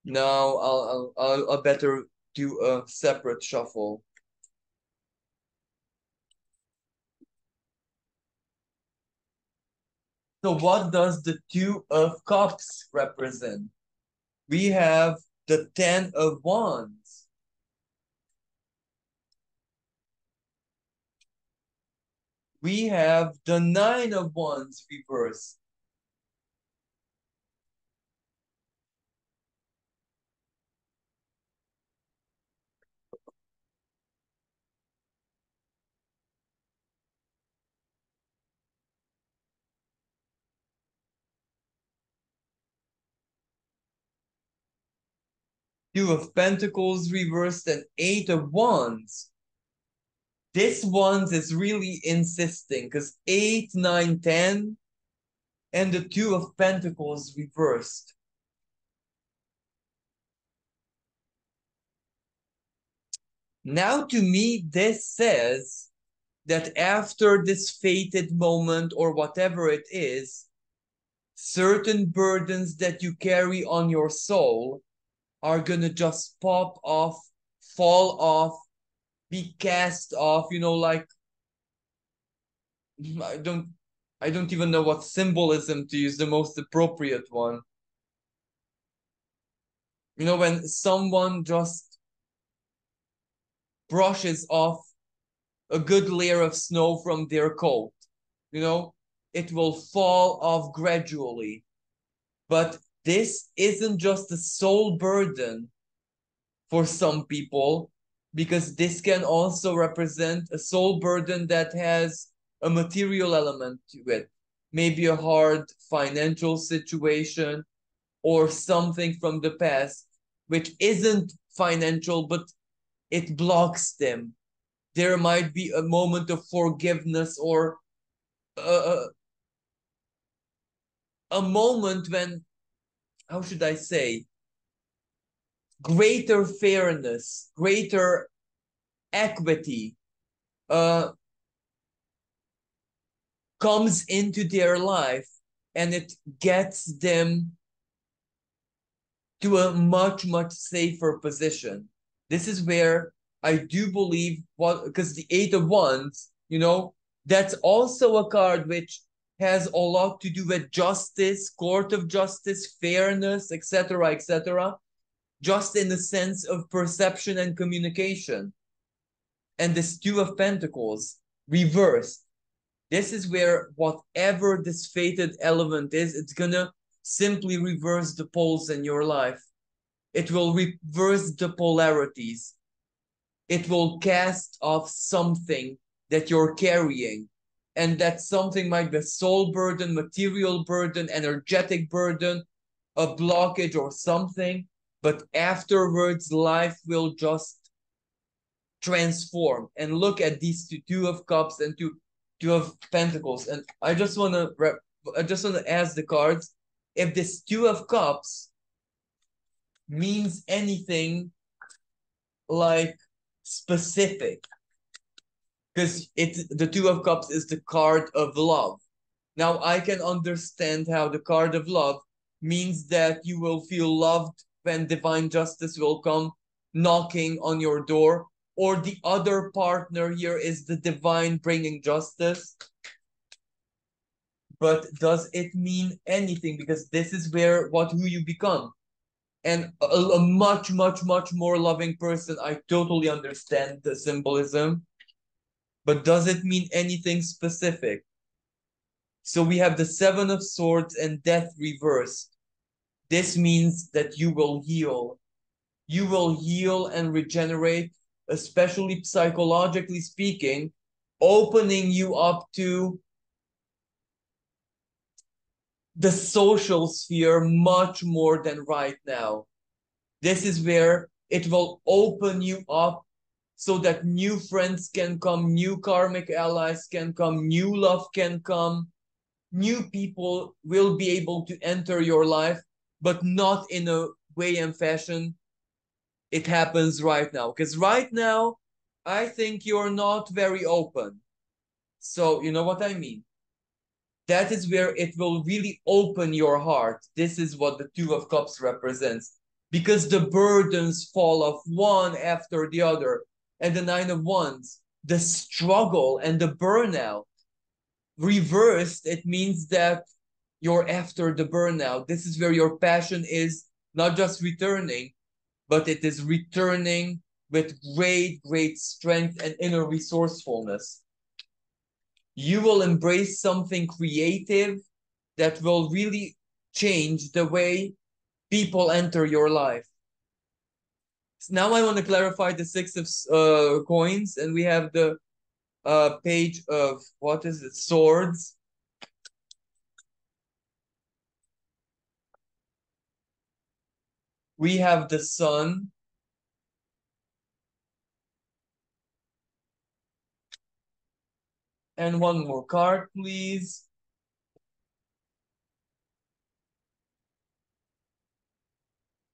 No, I'll better do a separate shuffle. So what does the Two of Cups represent? We have the Ten of Wands. we have the Nine of Wands reversed. Two of Pentacles reversed and Eight of Wands. This Wands is really insisting because 8, 9, 10, and the Two of Pentacles reversed. Now, to me, this says that after this fated moment or whatever it is, certain burdens that you carry on your soul are gonna just pop off, fall off, be cast off, like I don't I don't even know what symbolism to use, the most appropriate one. When someone just brushes off a good layer of snow from their coat, it will fall off gradually. But this isn't just a soul burden for some people, because this can also represent a soul burden that has a material element to it. Maybe a hard financial situation or something from the past, which isn't financial, but it blocks them. There might be a moment of forgiveness or a, a moment when, how should I say, greater fairness, greater equity uh, comes into their life, and it gets them to a much, much safer position. This is where I do believe, because the Eight of Wands, that's also a card which has a lot to do with justice, court of justice, fairness, etc., etc., just in the sense of perception and communication. And this Two of Pentacles reversed. This is where whatever this fated element is, it's gonna simply reverse the poles in your life. It will reverse the polarities. It will cast off something that you're carrying. And that something might be a soul burden, material burden, energetic burden, a blockage or something. But afterwards, life will just transform. And look at these Two of Cups and Two of Pentacles. And I just want to ask the cards if this Two of Cups means anything like specific, because the Two of Cups is the card of love. Now I can understand how the card of love means that you will feel loved when divine justice will come knocking on your door, or the other partner here is the divine bringing justice. But does it mean anything? Because this is who you become. And a much, much, much more loving person. I totally understand the symbolism, but does it mean anything specific? So we have the Seven of Swords and Death reversed. This means that you will heal. You will heal and regenerate, especially psychologically speaking, opening you up to the social sphere much more than right now. This is where it will open you up so that new friends can come, new karmic allies can come, new love can come, new people will be able to enter your life, but not in a way and fashion it happens right now. Because right now, I think you're not very open. So, you know what I mean? That is where it will really open your heart. This is what the Two of Cups represents. Because the burdens fall off one after the other. And the Nine of Wands, the struggle and the burnout. Reversed, it means that you're after the burnout. This is where your passion is not just returning, but it is returning with great, great strength and inner resourcefulness. You will embrace something creative that will really change the way people enter your life. Now I want to clarify the six of coins, and we have the page of, what is it, swords. We have the sun. And one more card, please.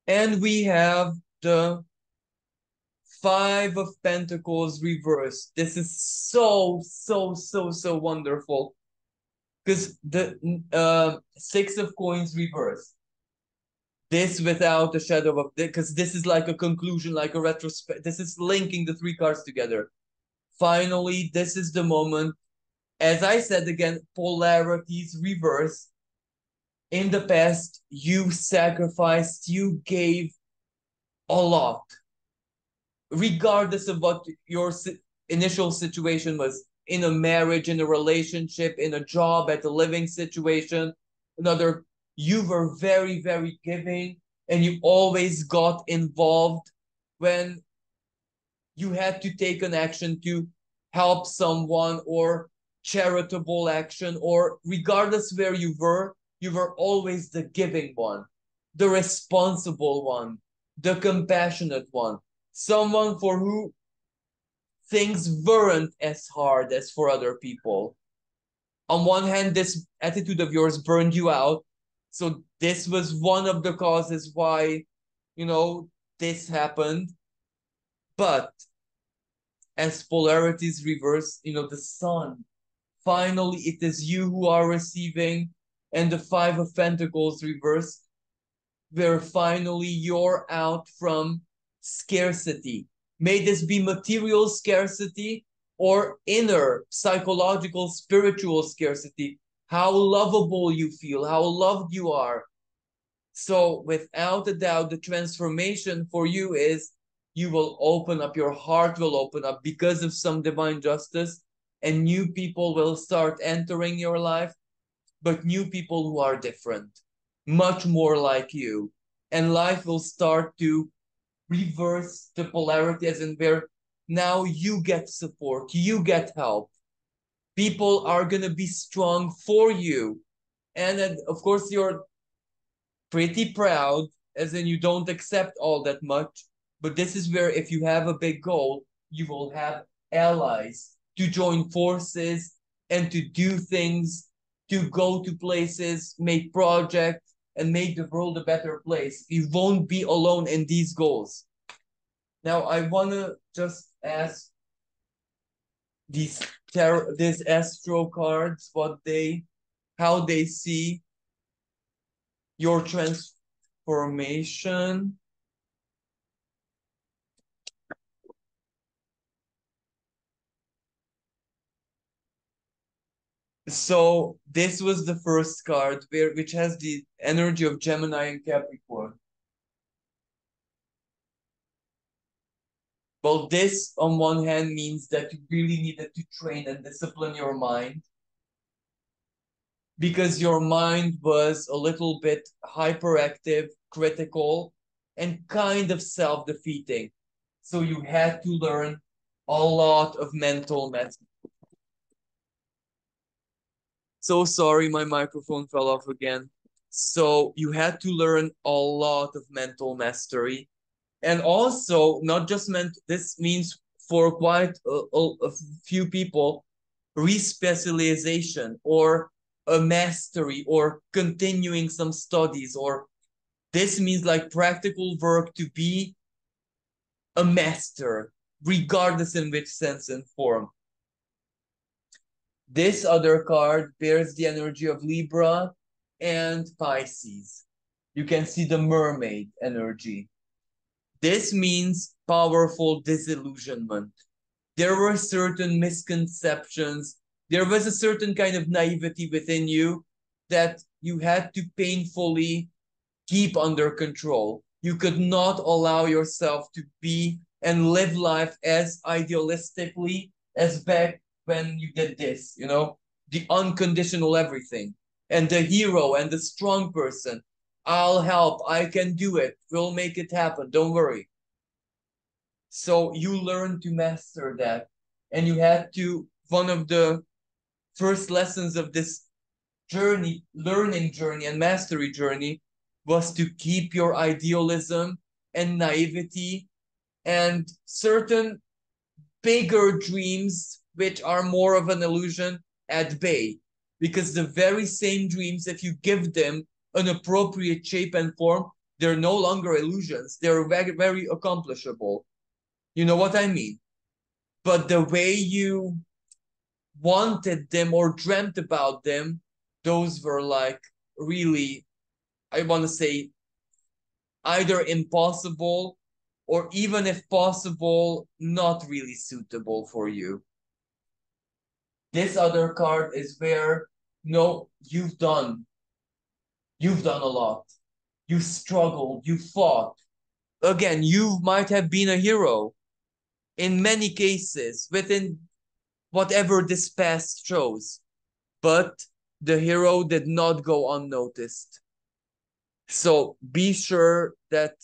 And we have the Five of Pentacles reversed. This is so wonderful. Because the Six of Coins reversed. This without a shadow of, because this is like a conclusion, like a retrospect. This is linking the three cards together. Finally, this is the moment. As I said again, polarities reverse. In the past, you sacrificed, you gave a lot, regardless of what your initial situation was, in a marriage, in a relationship, in a job, at a living situation, another. You were very giving, and you always got involved when you had to take an action to help someone, or charitable action, or regardless where you were always the giving one, the responsible one, the compassionate one, someone for who things weren't as hard as for other people. On one hand, this attitude of yours burned you out. So this was one of the causes why, this happened. But as polarities reverse, the sun, finally it is you who are receiving, and the Five of Pentacles reverse, where finally you're out from scarcity. May this be material scarcity or inner, psychological, spiritual scarcity. How lovable you feel, how loved you are. So without a doubt, the transformation for you is you will open up, your heart will open up because of some divine justice, and new people will start entering your life, but new people who are different, much more like you. And life will start to reverse the polarity, as in where now you get support, you get help. People are going to be strong for you. And then, of course, you're pretty proud, as in you don't accept all that much. But this is where, if you have a big goal, you will have allies to join forces and to do things, to go to places, make projects, and make the world a better place. You won't be alone in these goals. Now, I want to just ask these astro cards how they see your transformation. So this was the first card, which has the energy of Gemini and Capricorn. Well, this on one hand means that you really needed to train and discipline your mind, because your mind was a little bit hyperactive, critical, and kind of self-defeating. So you had to learn a lot of mental mastery. So sorry, my microphone fell off again. So you had to learn a lot of mental mastery. And also, not just this means for quite a few people, respecialization, or a mastery, or continuing some studies, or this means like practical work to be a master, regardless in which sense and form. This other card bears the energy of Libra and Pisces. You can see the mermaid energy. This means powerful disillusionment. There were certain misconceptions. There was a certain kind of naivety within you that you had to painfully keep under control. You could not allow yourself to be and live life as idealistically as back when you did this, the unconditional everything. And the hero and the strong person, I'll help, I can do it, we'll make it happen, don't worry. So you learn to master that. And you had to, one of the first lessons of this journey, learning journey and mastery journey, was to keep your idealism and naivety and certain bigger dreams, which are more of an illusion, at bay. Because the very same dreams, if you give them an appropriate shape and form, they're no longer illusions. They're very, very accomplishable. You know what I mean? But the way you wanted them or dreamt about them, those were like really, I want to say, either impossible or even if possible, not really suitable for you. This other card is where, no, you've done a lot. You struggled, you fought. Again, you might have been a hero in many cases within whatever this past shows, but the hero did not go unnoticed. So be sure that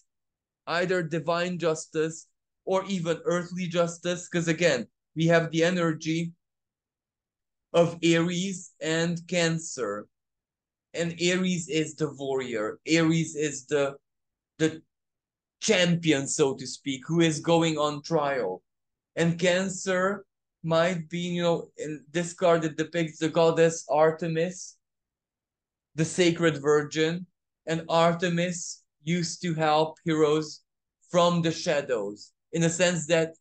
either divine justice or even earthly justice, because again, we have the energy of Aries and Cancer. And Aries is the warrior. Aries is the champion, so to speak, who is going on trial. And Cancer might be, in this card it depicts the goddess Artemis, the sacred virgin. And Artemis used to help heroes from the shadows, in a sense that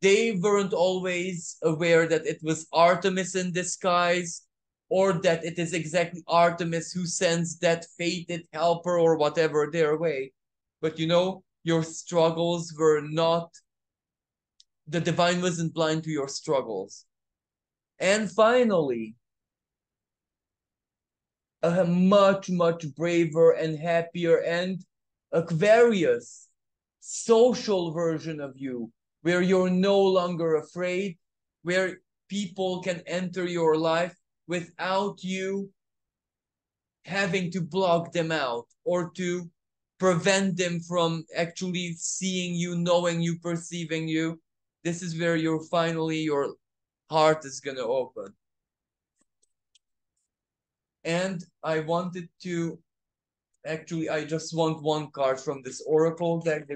they weren't always aware that it was Artemis in disguise, or that it is exactly Artemis who sends that fated helper or whatever their way. But your struggles were not, the divine wasn't blind to your struggles. And finally, a much, much braver and happier and Aquarius social version of you, where you're no longer afraid, where people can enter your life without you having to block them out or to prevent them from actually seeing you, knowing you, perceiving you. This is where your heart is going to open. And I wanted to, actually, I just want one card from this oracle deck.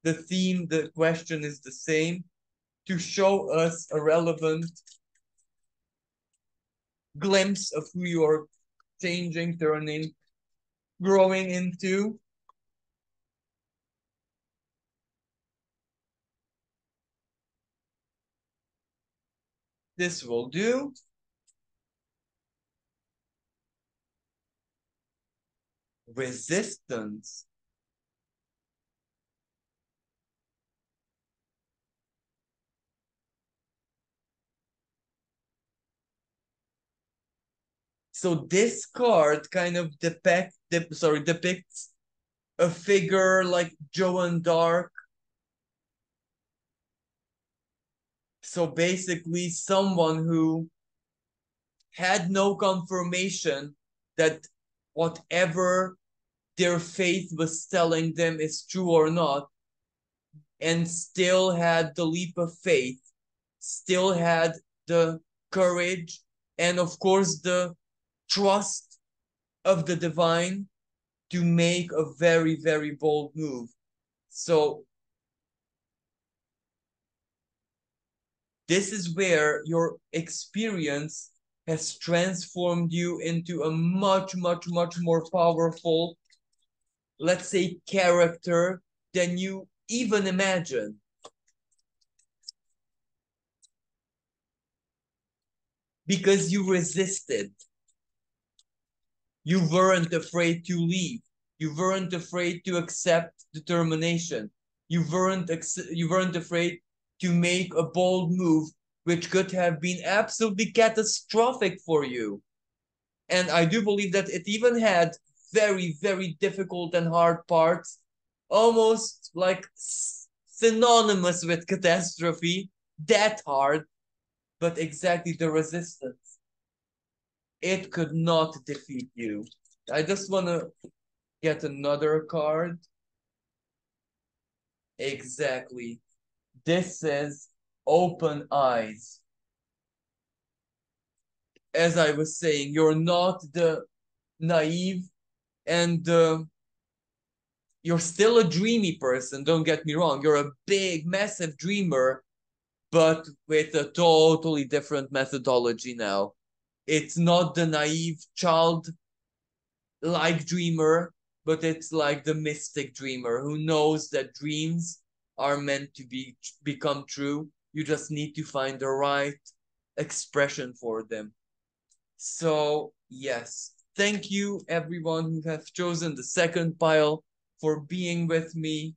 The theme, the question is the same, to show us a relevant glimpse of who you are changing, turning, growing into. This will do. Resistance. So this card kind of depicts a figure like Joan d'Arc. So basically someone who had no confirmation that whatever their faith was telling them is true or not, and still had the leap of faith, still had the courage, and of course the trust of the divine to make a very, very bold move. So this is where your experience has transformed you into a much, much, much more powerful, let's say, character than you even imagine. Because you resisted. You weren't afraid to leave. You weren't afraid to accept determination. You weren't afraid to make a bold move, which could have been absolutely catastrophic for you. And I do believe that it even had very, very difficult and hard parts, almost like synonymous with catastrophe, that hard. but exactly the resistance. It could not defeat you. I just want to get another card. Exactly. This is open eyes. As I was saying, you're not the naive and you're still a dreamy person. Don't get me wrong. You're a big, massive dreamer, but with a totally different methodology now. It's not the naive child like dreamer, but it's like the mystic dreamer who knows that dreams are meant to become true. You just need to find the right expression for them. So, yes, thank you everyone who have chosen the second pile for being with me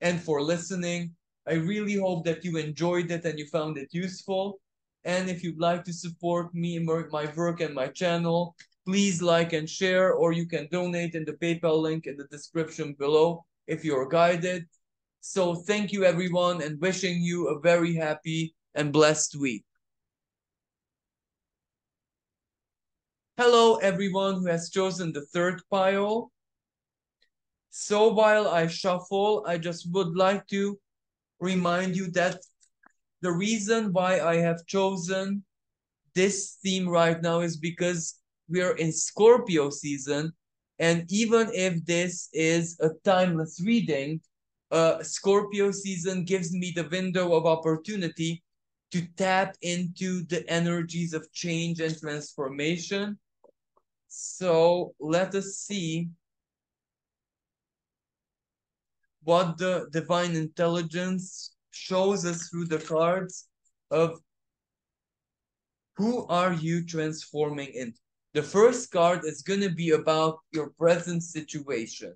and for listening. I really hope that you enjoyed it and you found it useful. And if you'd like to support me, my work, and my channel, please like and share, or you can donate in the PayPal link in the description below if you're guided. So thank you everyone and wishing you a very happy and blessed week. Hello everyone who has chosen the third pile. So while I shuffle, I just would like to remind you that the reason why I have chosen this theme right now is because we're in Scorpio season. And even if this is a timeless reading, Scorpio season gives me the window of opportunity to tap into the energies of change and transformation. So let us see what the divine intelligence shows us through the cards of who are you transforming into. The first card is going to be about your present situation.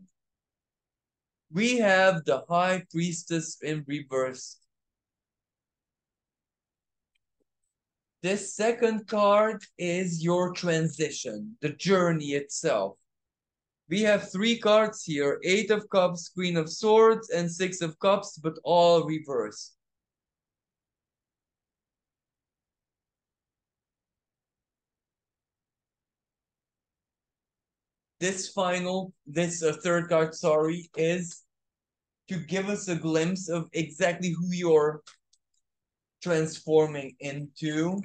We have the High Priestess in reverse. This second card is your transition, the journey itself. We have three cards here, Eight of Cups, Queen of Swords, and Six of Cups, but all reversed. This third card, sorry, is to give us a glimpse of exactly who you're transforming into.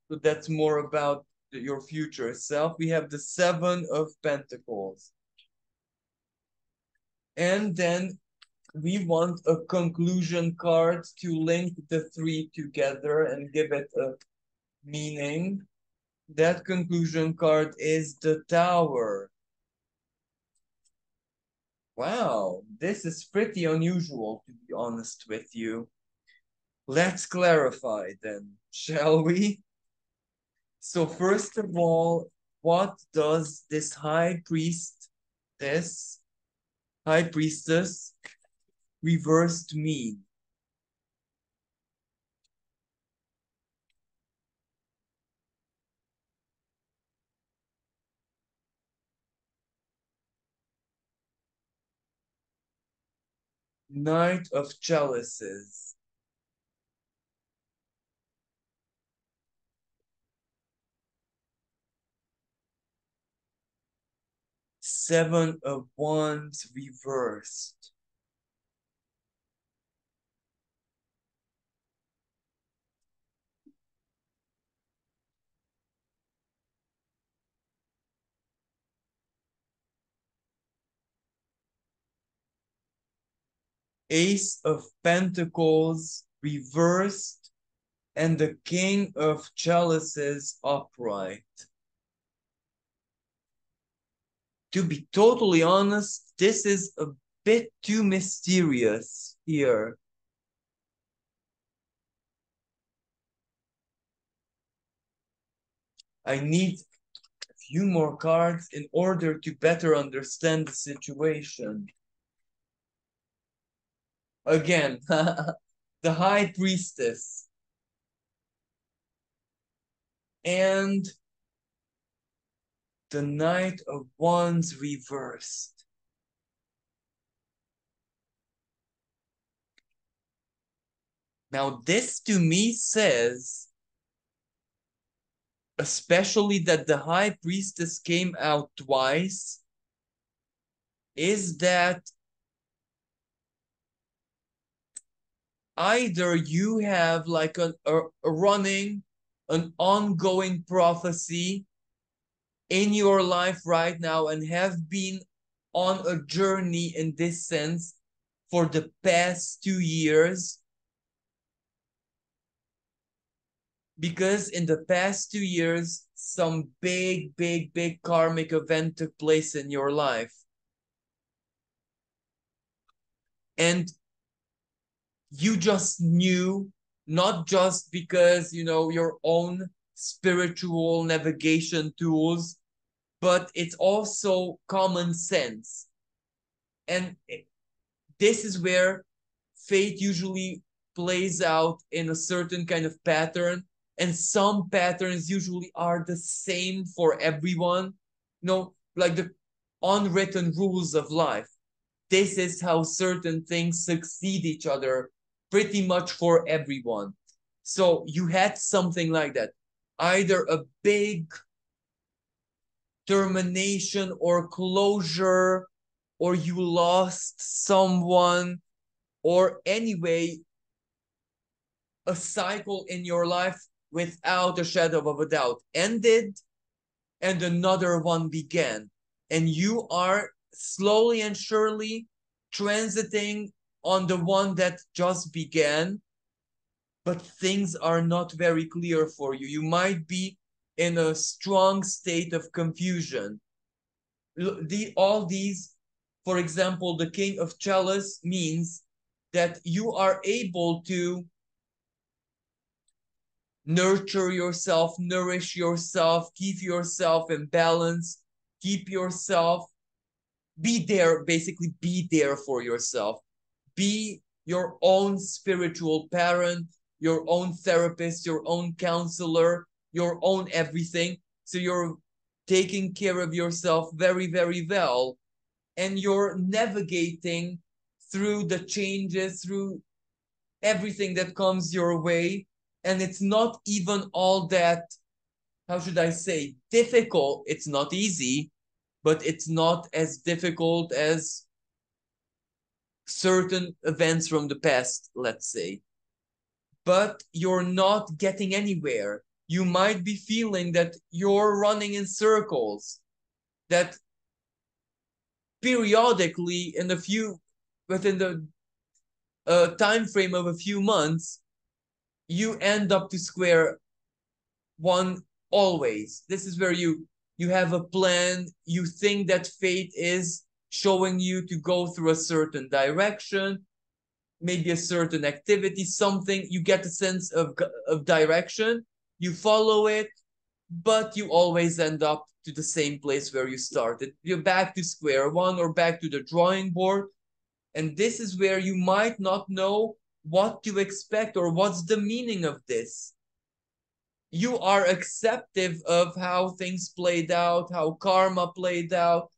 So that's more about your future self. We have the Seven of Pentacles. And then we want a conclusion card to link the three together and give it a meaning. That conclusion card is the Tower. Wow, this is pretty unusual, to be honest with you. Let's clarify then, shall we? So first of all, what does this high priestess reversed mean? Knight of chalices. Seven of wands reversed. Ace of pentacles reversed and the king of chalices upright. To be totally honest, this is a bit too mysterious here. I need a few more cards in order to better understand the situation. Again, the High Priestess. And the Knight of Wands reversed. Now, this to me says, especially that the high priestess came out twice, is that either you have like a running, an ongoing prophecy in your life right now and have been on a journey in this sense for the past 2 years, because in the past 2 years some big karmic event took place in your life, and you just knew, not just because your own spiritual navigation tools, but it's also common sense. And this is where fate usually plays out in a certain kind of pattern, and some patterns usually are the same for everyone, like the unwritten rules of life. This is how certain things succeed each other pretty much for everyone. So you had something like that, either a big termination or closure, or you lost someone, or anyway, a cycle in your life without a shadow of a doubt ended and another one began. And you are slowly and surely transiting on the one that just began, but things are not very clear for you. You might be in a strong state of confusion. All these, for example, the King of Chalice means that you are able to nurture yourself, nourish yourself, keep yourself in balance, keep yourself, be there, basically be there for yourself. Be your own spiritual parent, your own therapist, your own counselor, your own everything. So you're taking care of yourself very well, and you're navigating through the changes, through everything that comes your way. And it's not even all that, how should I say, difficult. It's not easy, but it's not as difficult as certain events from the past, let's say. But you're not getting anywhere. You might be feeling that you're running in circles, that periodically within the time frame of a few months, you end up to square one always. This is where you have a plan, you think that fate is showing you to go through a certain direction, maybe a certain activity, something, you get a sense of direction, you follow it, but you always end up to the same place where you started. You're back to square one or back to the drawing board. And this is where you might not know what to expect or what's the meaning of this. You are acceptive of how things played out, how karma played out.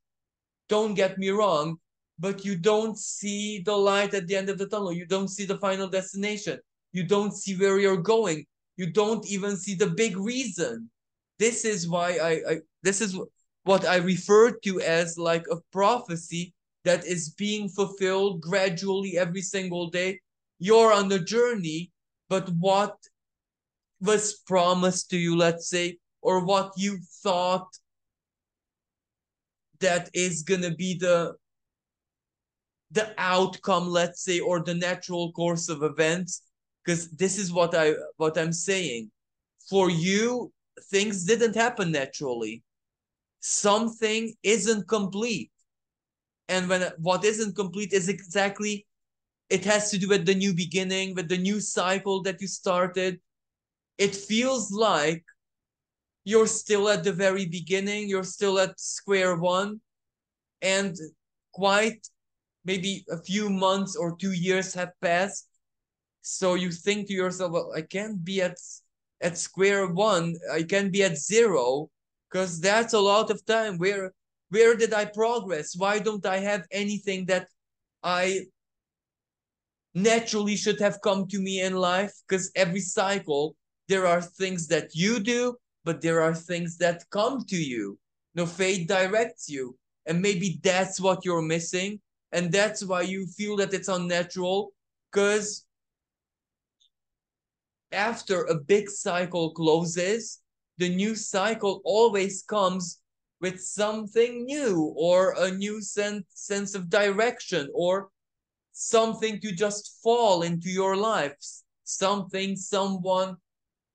Don't get me wrong, but you don't see the light at the end of the tunnel. You don't see the final destination. You don't see where you're going. You don't even see the big reason. This is why this is what I refer to as like a prophecy that is being fulfilled gradually every single day. You're on the journey, but what was promised to you, let's say, or what you thought that is gonna be the outcome, let's say, or the natural course of events. Because this is what I'm saying. For you, things didn't happen naturally. Something isn't complete. And when what isn't complete is exactly, it has to do with the new beginning, with the new cycle that you started. It feels like you're still at the very beginning, you're still at square one, and quite maybe a few months or 2 years have passed. So you think to yourself, well, I can't be at square one, I can't be at zero, because that's a lot of time. Where did I progress? Why don't I have anything that I naturally should have come to me in life, because every cycle there are things that you do, but there are things that come to you. No, fate directs you, and maybe that's what you're missing, and that's why you feel that it's unnatural, because after a big cycle closes, the new cycle always comes with something new, or a new sense of direction, or something to just fall into your life, something, someone,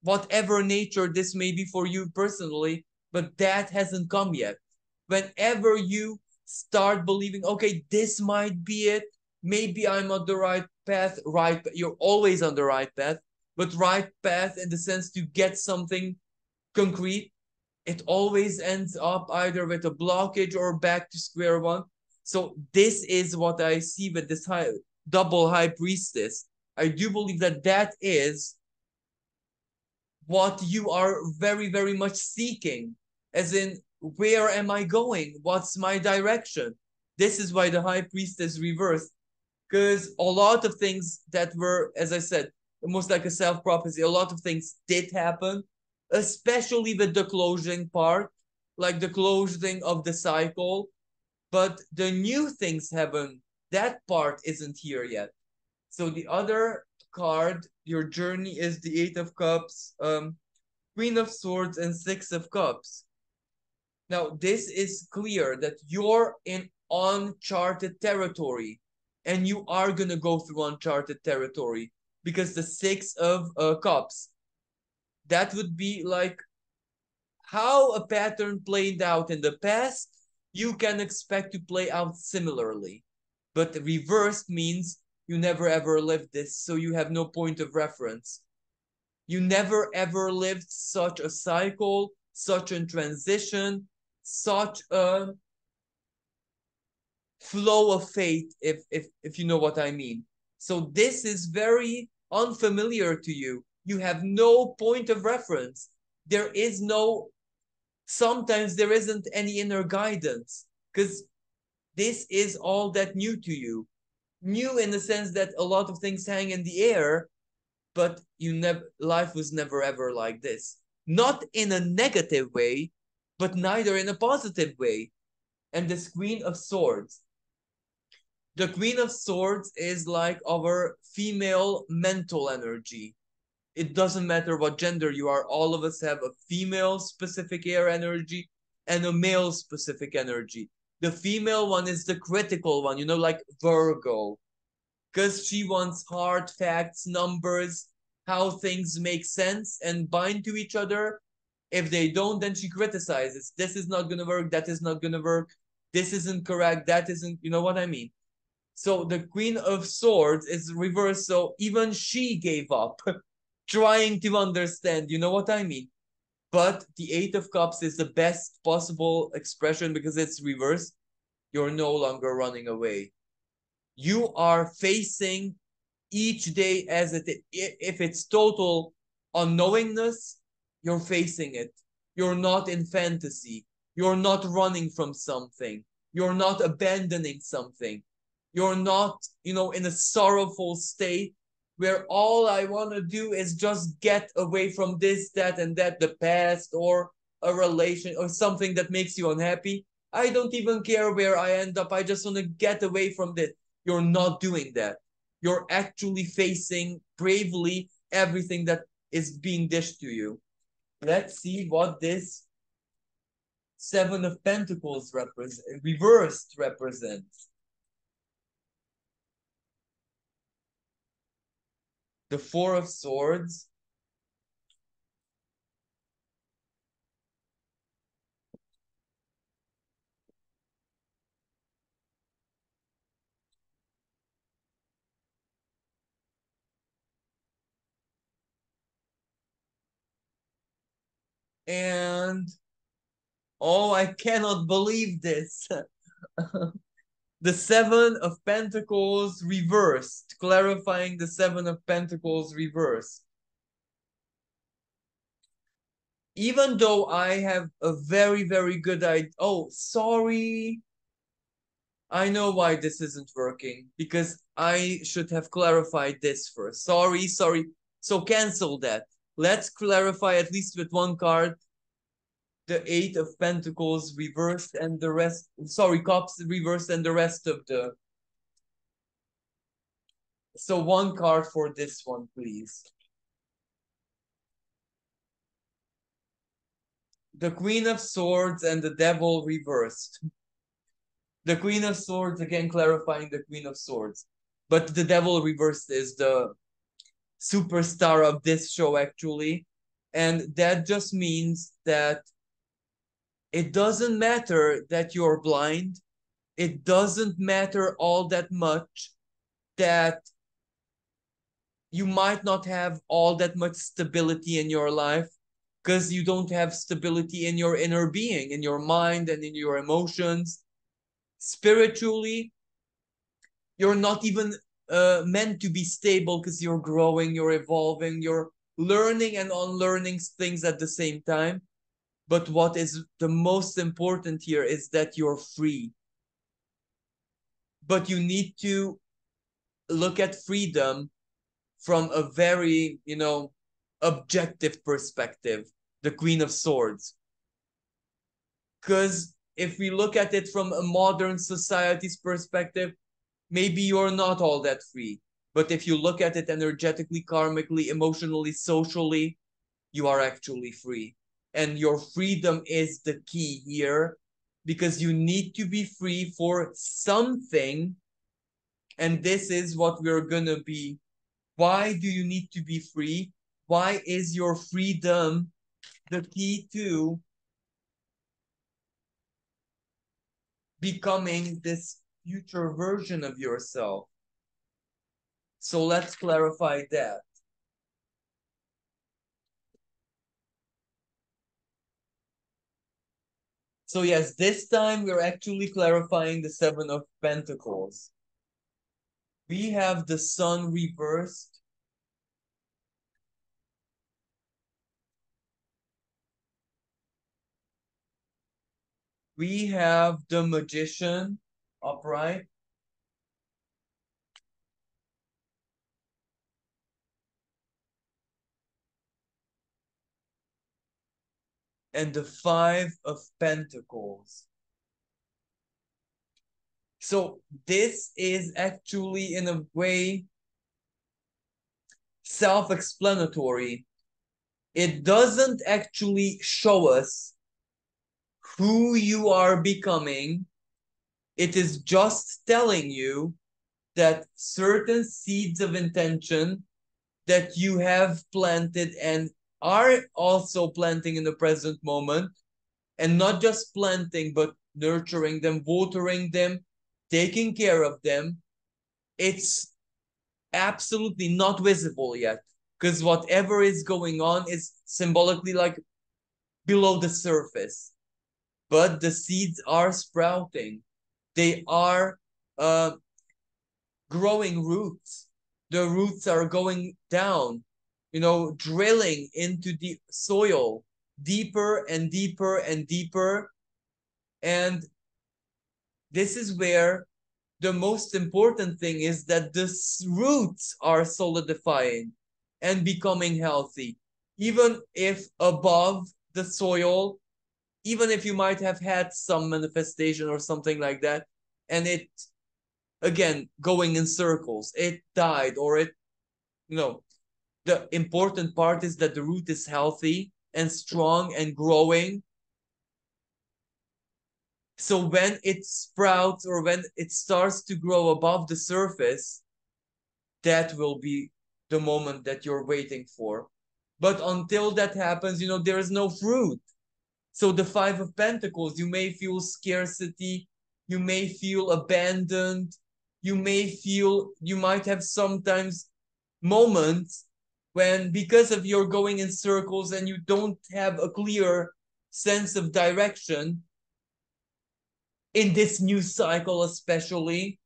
whatever nature this may be for you personally, but that hasn't come yet. Whenever you start believing, okay, this might be it, maybe I'm on the right path, right, you're always on the right path, but right path in the sense to get something concrete, it always ends up either with a blockage or back to square one. So this is what I see with this double high priestess. I do believe that that is what you are very, very much seeking, as in, where am I going? What's my direction? This is why the high priestess reversed, because a lot of things that were, as I said, almost like a self prophecy, a lot of things did happen, especially with the closing part, like the closing of the cycle. But the new things happen. That part isn't here yet. So the other card, your journey, is the Eight of Cups, Queen of Swords, and Six of Cups. Now, this is clear that you're in uncharted territory, and you are going to go through uncharted territory, because the Six of Cups, that would be like how a pattern played out in the past, you can expect to play out similarly. But reversed means you never ever lived this, so you have no point of reference. You never ever lived such a cycle, such a transition, such a flow of fate, if you know what I mean. So this is very unfamiliar to you. You have no point of reference. There is no, sometimes there isn't any inner guidance, because this is all that new to you. New in the sense that a lot of things hang in the air, but you never, life was never ever like this. Not in a negative way, but neither in a positive way. And this Queen of Swords, the Queen of Swords is like our female mental energy. It doesn't matter what gender you are, all of us have a female specific air energy and a male specific energy. The female one is the critical one, like Virgo, because she wants hard facts, numbers, how things make sense and bind to each other. If they don't, then she criticizes. This is not going to work. That is not going to work. This isn't correct. That isn't, you know what I mean? So the Queen of Swords is reversed. So even she gave up trying to understand. You know what I mean? But the Eight of Cups is the best possible expression because it's reversed. You're no longer running away. You are facing each day as it, if it's total unknowingness, you're facing it. You're not in fantasy. You're not running from something. You're not abandoning something. You're not, in a sorrowful state where all I want to do is just get away from this, that, and that, the past, or a relation, or something that makes you unhappy. I don't even care where I end up. I just want to get away from this. You're not doing that. You're actually facing bravely everything that is being dished to you. Let's see what this Seven of Pentacles reversed represents. The Four of Swords. And, oh, I cannot believe this. The Seven of Pentacles reversed, clarifying the Seven of Pentacles reversed. Even though I have a very, very good idea. Oh, sorry. I know why this isn't working, because I should have clarified this first. Sorry, sorry. So cancel that. Let's clarify at least with one card, the Eight of Pentacles reversed and the rest, sorry, Cups reversed and the rest of the. So one card for this one, please. The Queen of Swords and the Devil reversed. The Queen of Swords, again clarifying the Queen of Swords. But the Devil reversed is the superstar of this show, actually. And that just means that it doesn't matter that you're blind. It doesn't matter all that much that you might not have all that much stability in your life, because you don't have stability in your inner being, in your mind, and in your emotions. Spiritually, you're not even meant to be stable, because you're growing, you're evolving, you're learning and unlearning things at the same time. But what is the most important here is that you're free. But you need to look at freedom from a very, objective perspective, the Queen of Swords. Because if we look at it from a modern society's perspective, maybe you're not all that free. But if you look at it energetically, karmically, emotionally, socially, you are actually free. And your freedom is the key here, because you need to be free for something. And this is what we're going to be. Why do you need to be free? Why is your freedom the key to becoming this future version of yourself? So let's clarify that. So yes, this time we're actually clarifying the Seven of Pentacles. We have the Sun reversed. We have the Magician upright. And the Five of Pentacles. So this is actually, in a way, self-explanatory. It doesn't actually show us who you are becoming. It is just telling you that certain seeds of intention that you have planted and are also planting in the present moment, and not just planting, but nurturing them, watering them, taking care of them. It's absolutely not visible yet, because whatever is going on is symbolically like below the surface. But the seeds are sprouting. They are growing roots. The roots are going down, drilling into the soil deeper and deeper and deeper. And this is where the most important thing is that the roots are solidifying and becoming healthy. Even if above the soil, even if you might have had some manifestation or something like that, and it, again, going in circles, it died, or it, the important part is that the root is healthy and strong and growing. So when it sprouts, or when it starts to grow above the surface, that will be the moment that you're waiting for. But until that happens, there is no fruit. So the Five of Pentacles, you may feel scarcity, you may feel abandoned, you might have sometimes moments when, because of you're going in circles and you don't have a clear sense of direction in this new cycle, especially,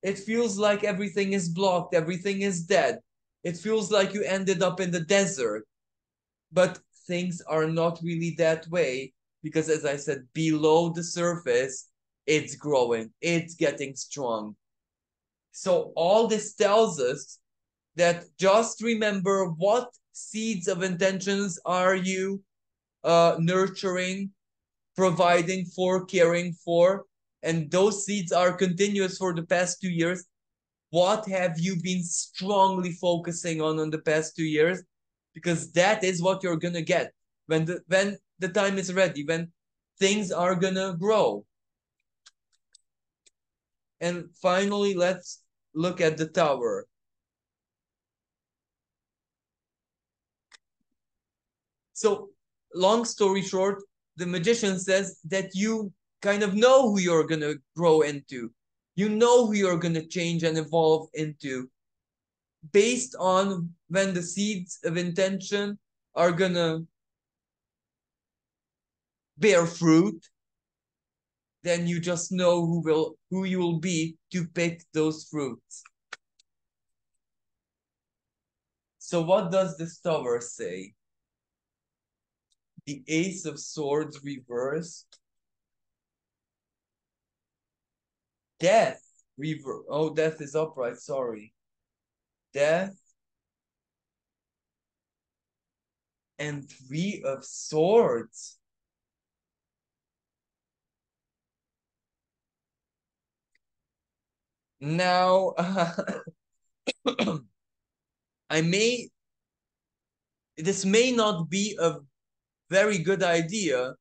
it feels like everything is blocked, everything is dead. It feels like you ended up in the desert. But things are not really that way, because, as I said, below the surface, it's growing, it's getting strong. So all this tells us that just remember what seeds of intentions are you nurturing, providing for, caring for, and those seeds are continuous for the past 2 years. What have you been strongly focusing on the past 2 years? Because that is what you're gonna get when the time is ready, when things are gonna grow. And finally, let's look at the tower. So, long story short, the magician says that you kind of know who you're gonna grow into. You know who you're gonna change and evolve into based on when the seeds of intention are gonna bear fruit. Then you just know who you will be to pick those fruits. So what does this tower say? The Ace of Swords reversed. Death reverse. Oh, death is upright. Sorry. Death and Three of Swords. Now, I may. This may not be a very good idea,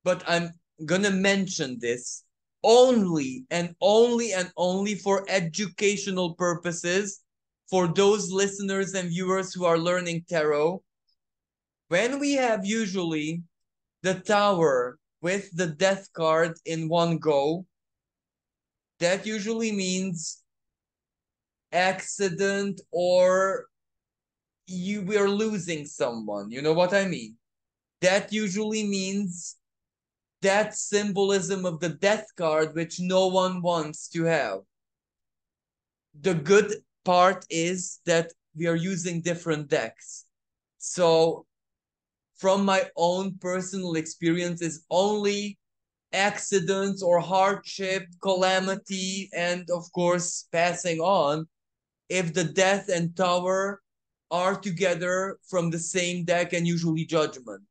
but I'm gonna mention this only and only and only for educational purposes for those listeners and viewers who are learning tarot. When we have usually the tower with the death card in one go, that usually means accident or we're losing someone. You know what I mean? That usually means that symbolism of the death card, which no one wants to have. The good part is that we are using different decks. So, from my own personal experience, is only accidents or hardship, calamity, and of course, passing on if the death and tower are together from the same deck, and usually judgment.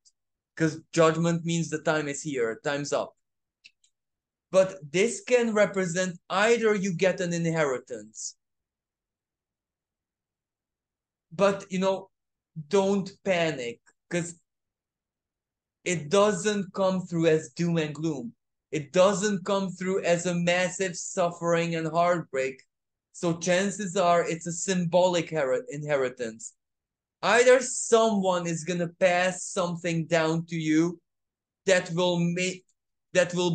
Because judgment means the time is here, time's up. But this can represent either you get an inheritance, but don't panic because it doesn't come through as doom and gloom. It doesn't come through as a massive suffering and heartbreak. So chances are it's a symbolic inheritance. Either someone is gonna pass something down to you that will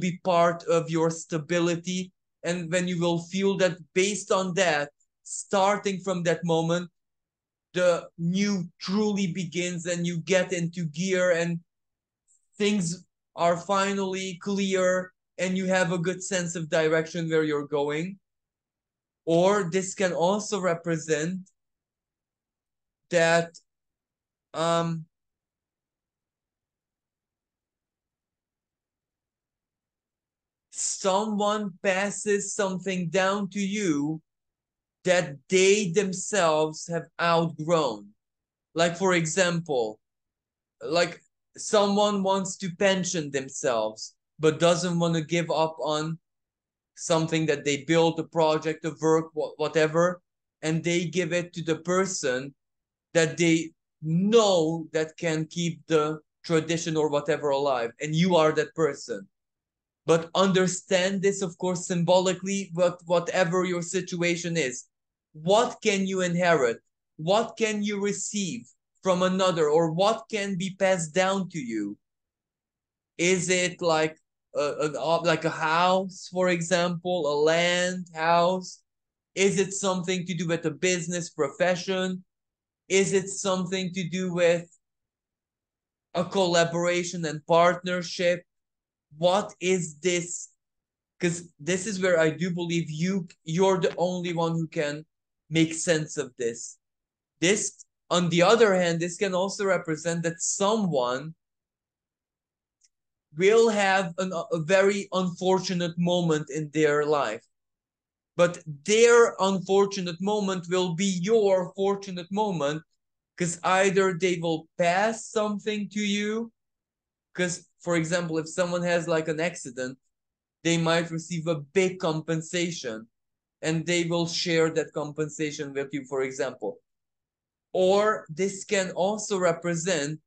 be part of your stability, and when you will feel that based on that, starting from that moment, the new truly begins and you get into gear and things are finally clear and you have a good sense of direction where you're going. Or this can also represent that um someone passes something down to you that they themselves have outgrown. Like, for example, like someone wants to pension themselves but doesn't want to give up on something that they built, a project, a work, whatever, and they give it to the person that they know that can keep the tradition or whatever alive, and you are that person. But understand this, of course, symbolically, whatever your situation is. What can you inherit? What can you receive from another? Or what can be passed down to you? Is it like a house, for example, a land house? Is it something to do with a business profession? Is it something to do with a collaboration and partnership? What is this? Because this is where I do believe you're the only one who can make sense of this. This, on the other hand, this can also represent that someone will have a very unfortunate moment in their life. But their unfortunate moment will be your fortunate moment, because either they will pass something to you, because, for example, if someone has like an accident, they might receive a big compensation and they will share that compensation with you, for example. Or this can also represent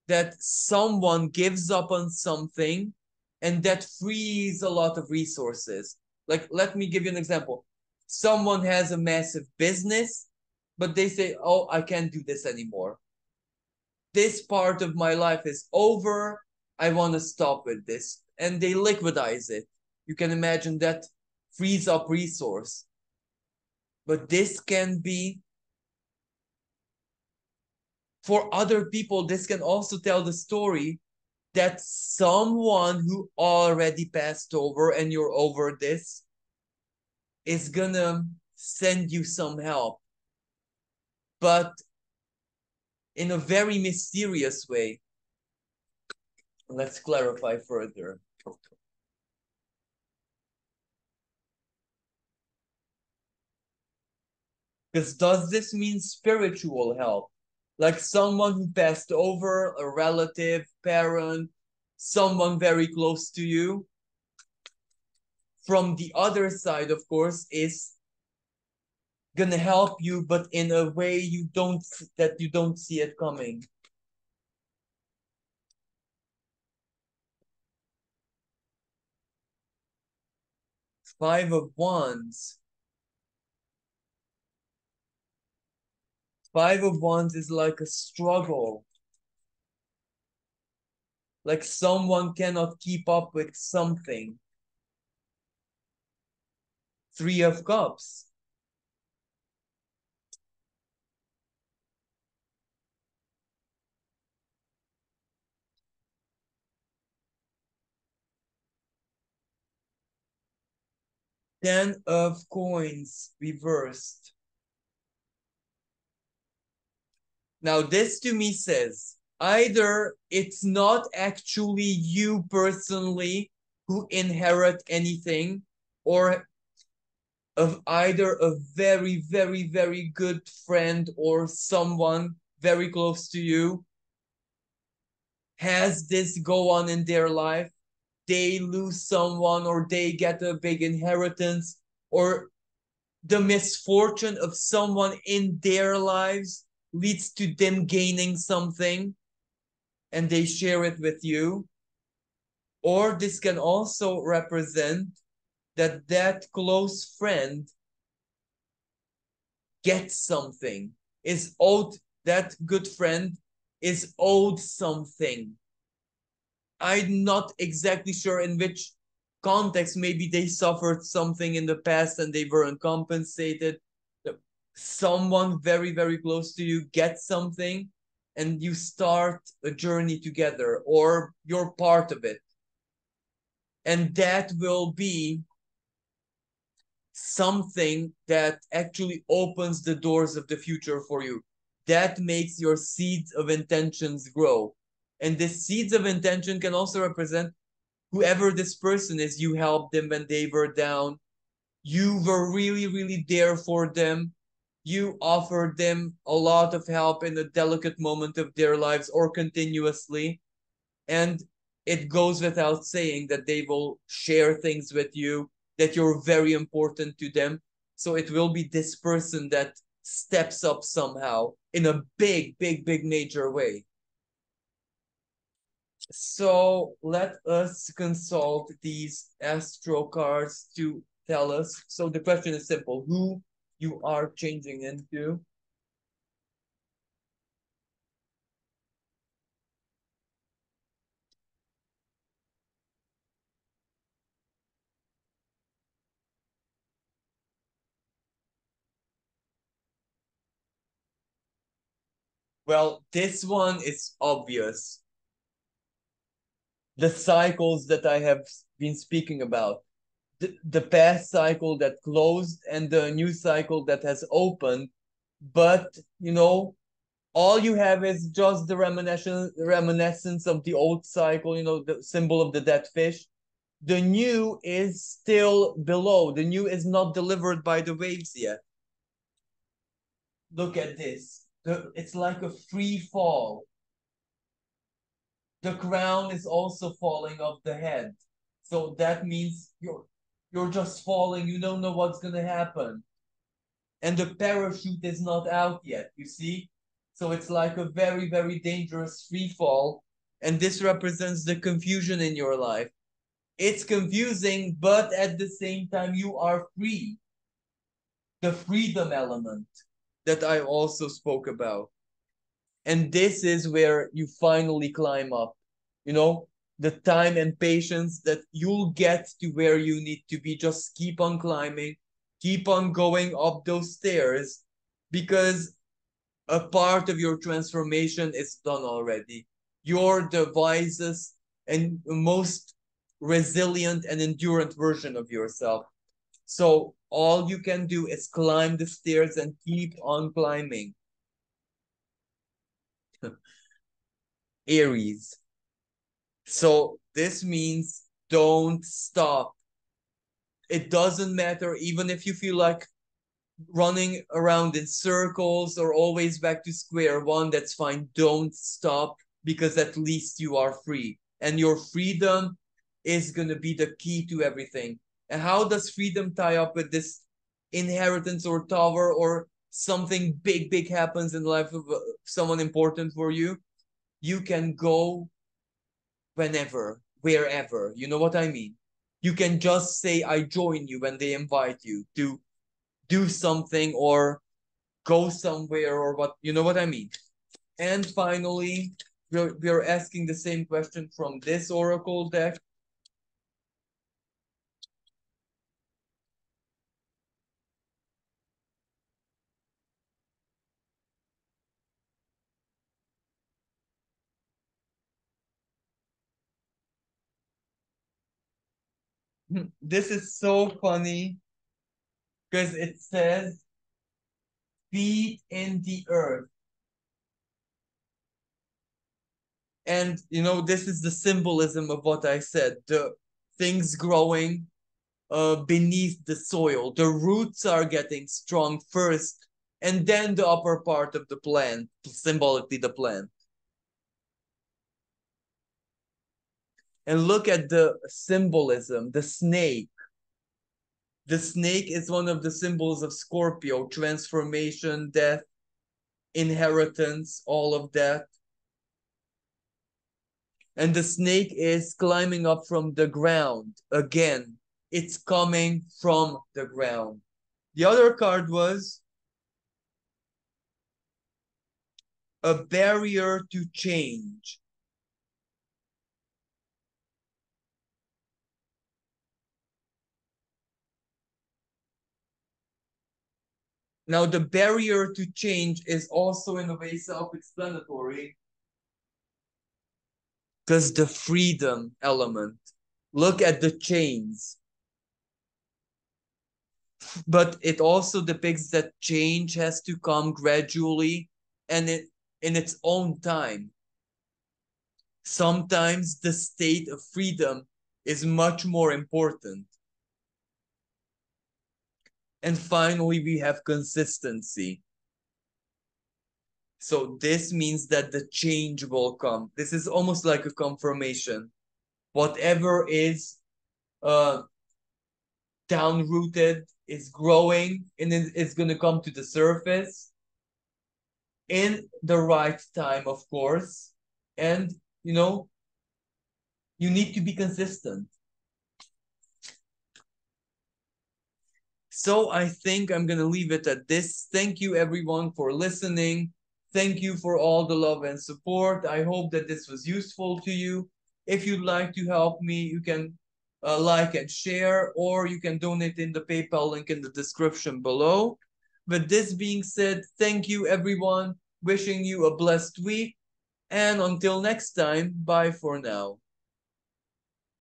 that someone gives up on something and that frees a lot of resources. Like, let me give you an example. Someone has a massive business, but they say, oh, I can't do this anymore. This part of my life is over. I want to stop with this. And they liquidize it. You can imagine that frees up resource. But this can be, for other people, this can also tell the story that someone who already passed over and you're over this is gonna send you some help, but in a very mysterious way. Let's clarify further. Because does this mean spiritual help? Like someone who passed over, a relative, parent, someone very close to you? From the other side, of course, is gonna help you, but in a way that you don't see it coming. Five of Wands. Five of Wands is like a struggle. Like someone cannot keep up with something. Three of Cups. Ten of Coins reversed. Now, this to me says either it's not actually you personally who inherit anything, or of either a very, very, very good friend or someone very close to you has this go on in their life. They lose someone, or they get a big inheritance, or the misfortune of someone in their lives leads to them gaining something and they share it with you. Or this can also represent that that close friend gets something, is owed, that good friend is owed something. I'm not exactly sure in which context. Maybe they suffered something in the past and they weren't compensated. Someone very, very close to you gets something and you start a journey together, or you're part of it. And that will be something that actually opens the doors of the future for you. That makes your seeds of intentions grow. And the seeds of intention can also represent whoever this person is. You helped them when they were down. You were really, really there for them. You offered them a lot of help in a delicate moment of their lives, or continuously. And it goes without saying that they will share things with you, that you're very important to them. So it will be this person that steps up somehow in a big, big, big major way. So let us consult these astro cards to tell us. So the question is simple: who you are changing into? Well, this one is obvious. The cycles that I have been speaking about. The past cycle that closed and the new cycle that has opened. But, All you have is just the reminiscence of the old cycle, the symbol of the dead fish. The new is still below. The new is not delivered by the waves yet. Look at this. It's like a free fall. The crown is also falling off the head. So that means you're just falling. You don't know what's gonna happen. And the parachute is not out yet, you see? So it's like a very, very dangerous free fall. And this represents the confusion in your life. It's confusing, but at the same time, you are free. The freedom element that I also spoke about. And this is where you finally climb up, the time and patience that you'll get to where you need to be. Just keep on climbing, keep on going up those stairs, because a part of your transformation is done already. You're the wisest and most resilient and endurant version of yourself. So all you can do is climb the stairs and keep on climbing. Aries. So this means don't stop. It doesn't matter, even if you feel like running around in circles or always back to square one, that's fine. Don't stop, because at least you are free. And your freedom is going to be the key to everything. And how does freedom tie up with this inheritance or tower, or something big, big happens in the life of someone important for you? You can go whenever, wherever. You know what I mean? You can just say, I join you when they invite you to do something or go somewhere, or what, you know what I mean? And finally, we're asking the same question from this oracle deck. This is so funny because it says feet in the earth. And this is the symbolism of what I said, the things growing beneath the soil. The roots are getting strong first, and then the upper part of the plant, symbolically the plant. And look at the symbolism, the snake. The snake is one of the symbols of Scorpio, transformation, death, inheritance, all of that. And the snake is climbing up from the ground. Again, it's coming from the ground. The other card was a barrier to change. Now, the barrier to change is also in a way self-explanatory, because the freedom element. Look at the chains. But it also depicts that change has to come gradually and in its own time. Sometimes the state of freedom is much more important. And finally, we have consistency. So this means that the change will come. This is almost like a confirmation. Whatever is down-rooted is growing, and it's going to come to the surface in the right time, of course. And, you need to be consistent. So I think I'm going to leave it at this. Thank you, everyone, for listening. Thank you for all the love and support. I hope that this was useful to you. If you'd like to help me, you can like and share, or you can donate in the PayPal link in the description below. With this being said, thank you, everyone. Wishing you a blessed week. And until next time, bye for now.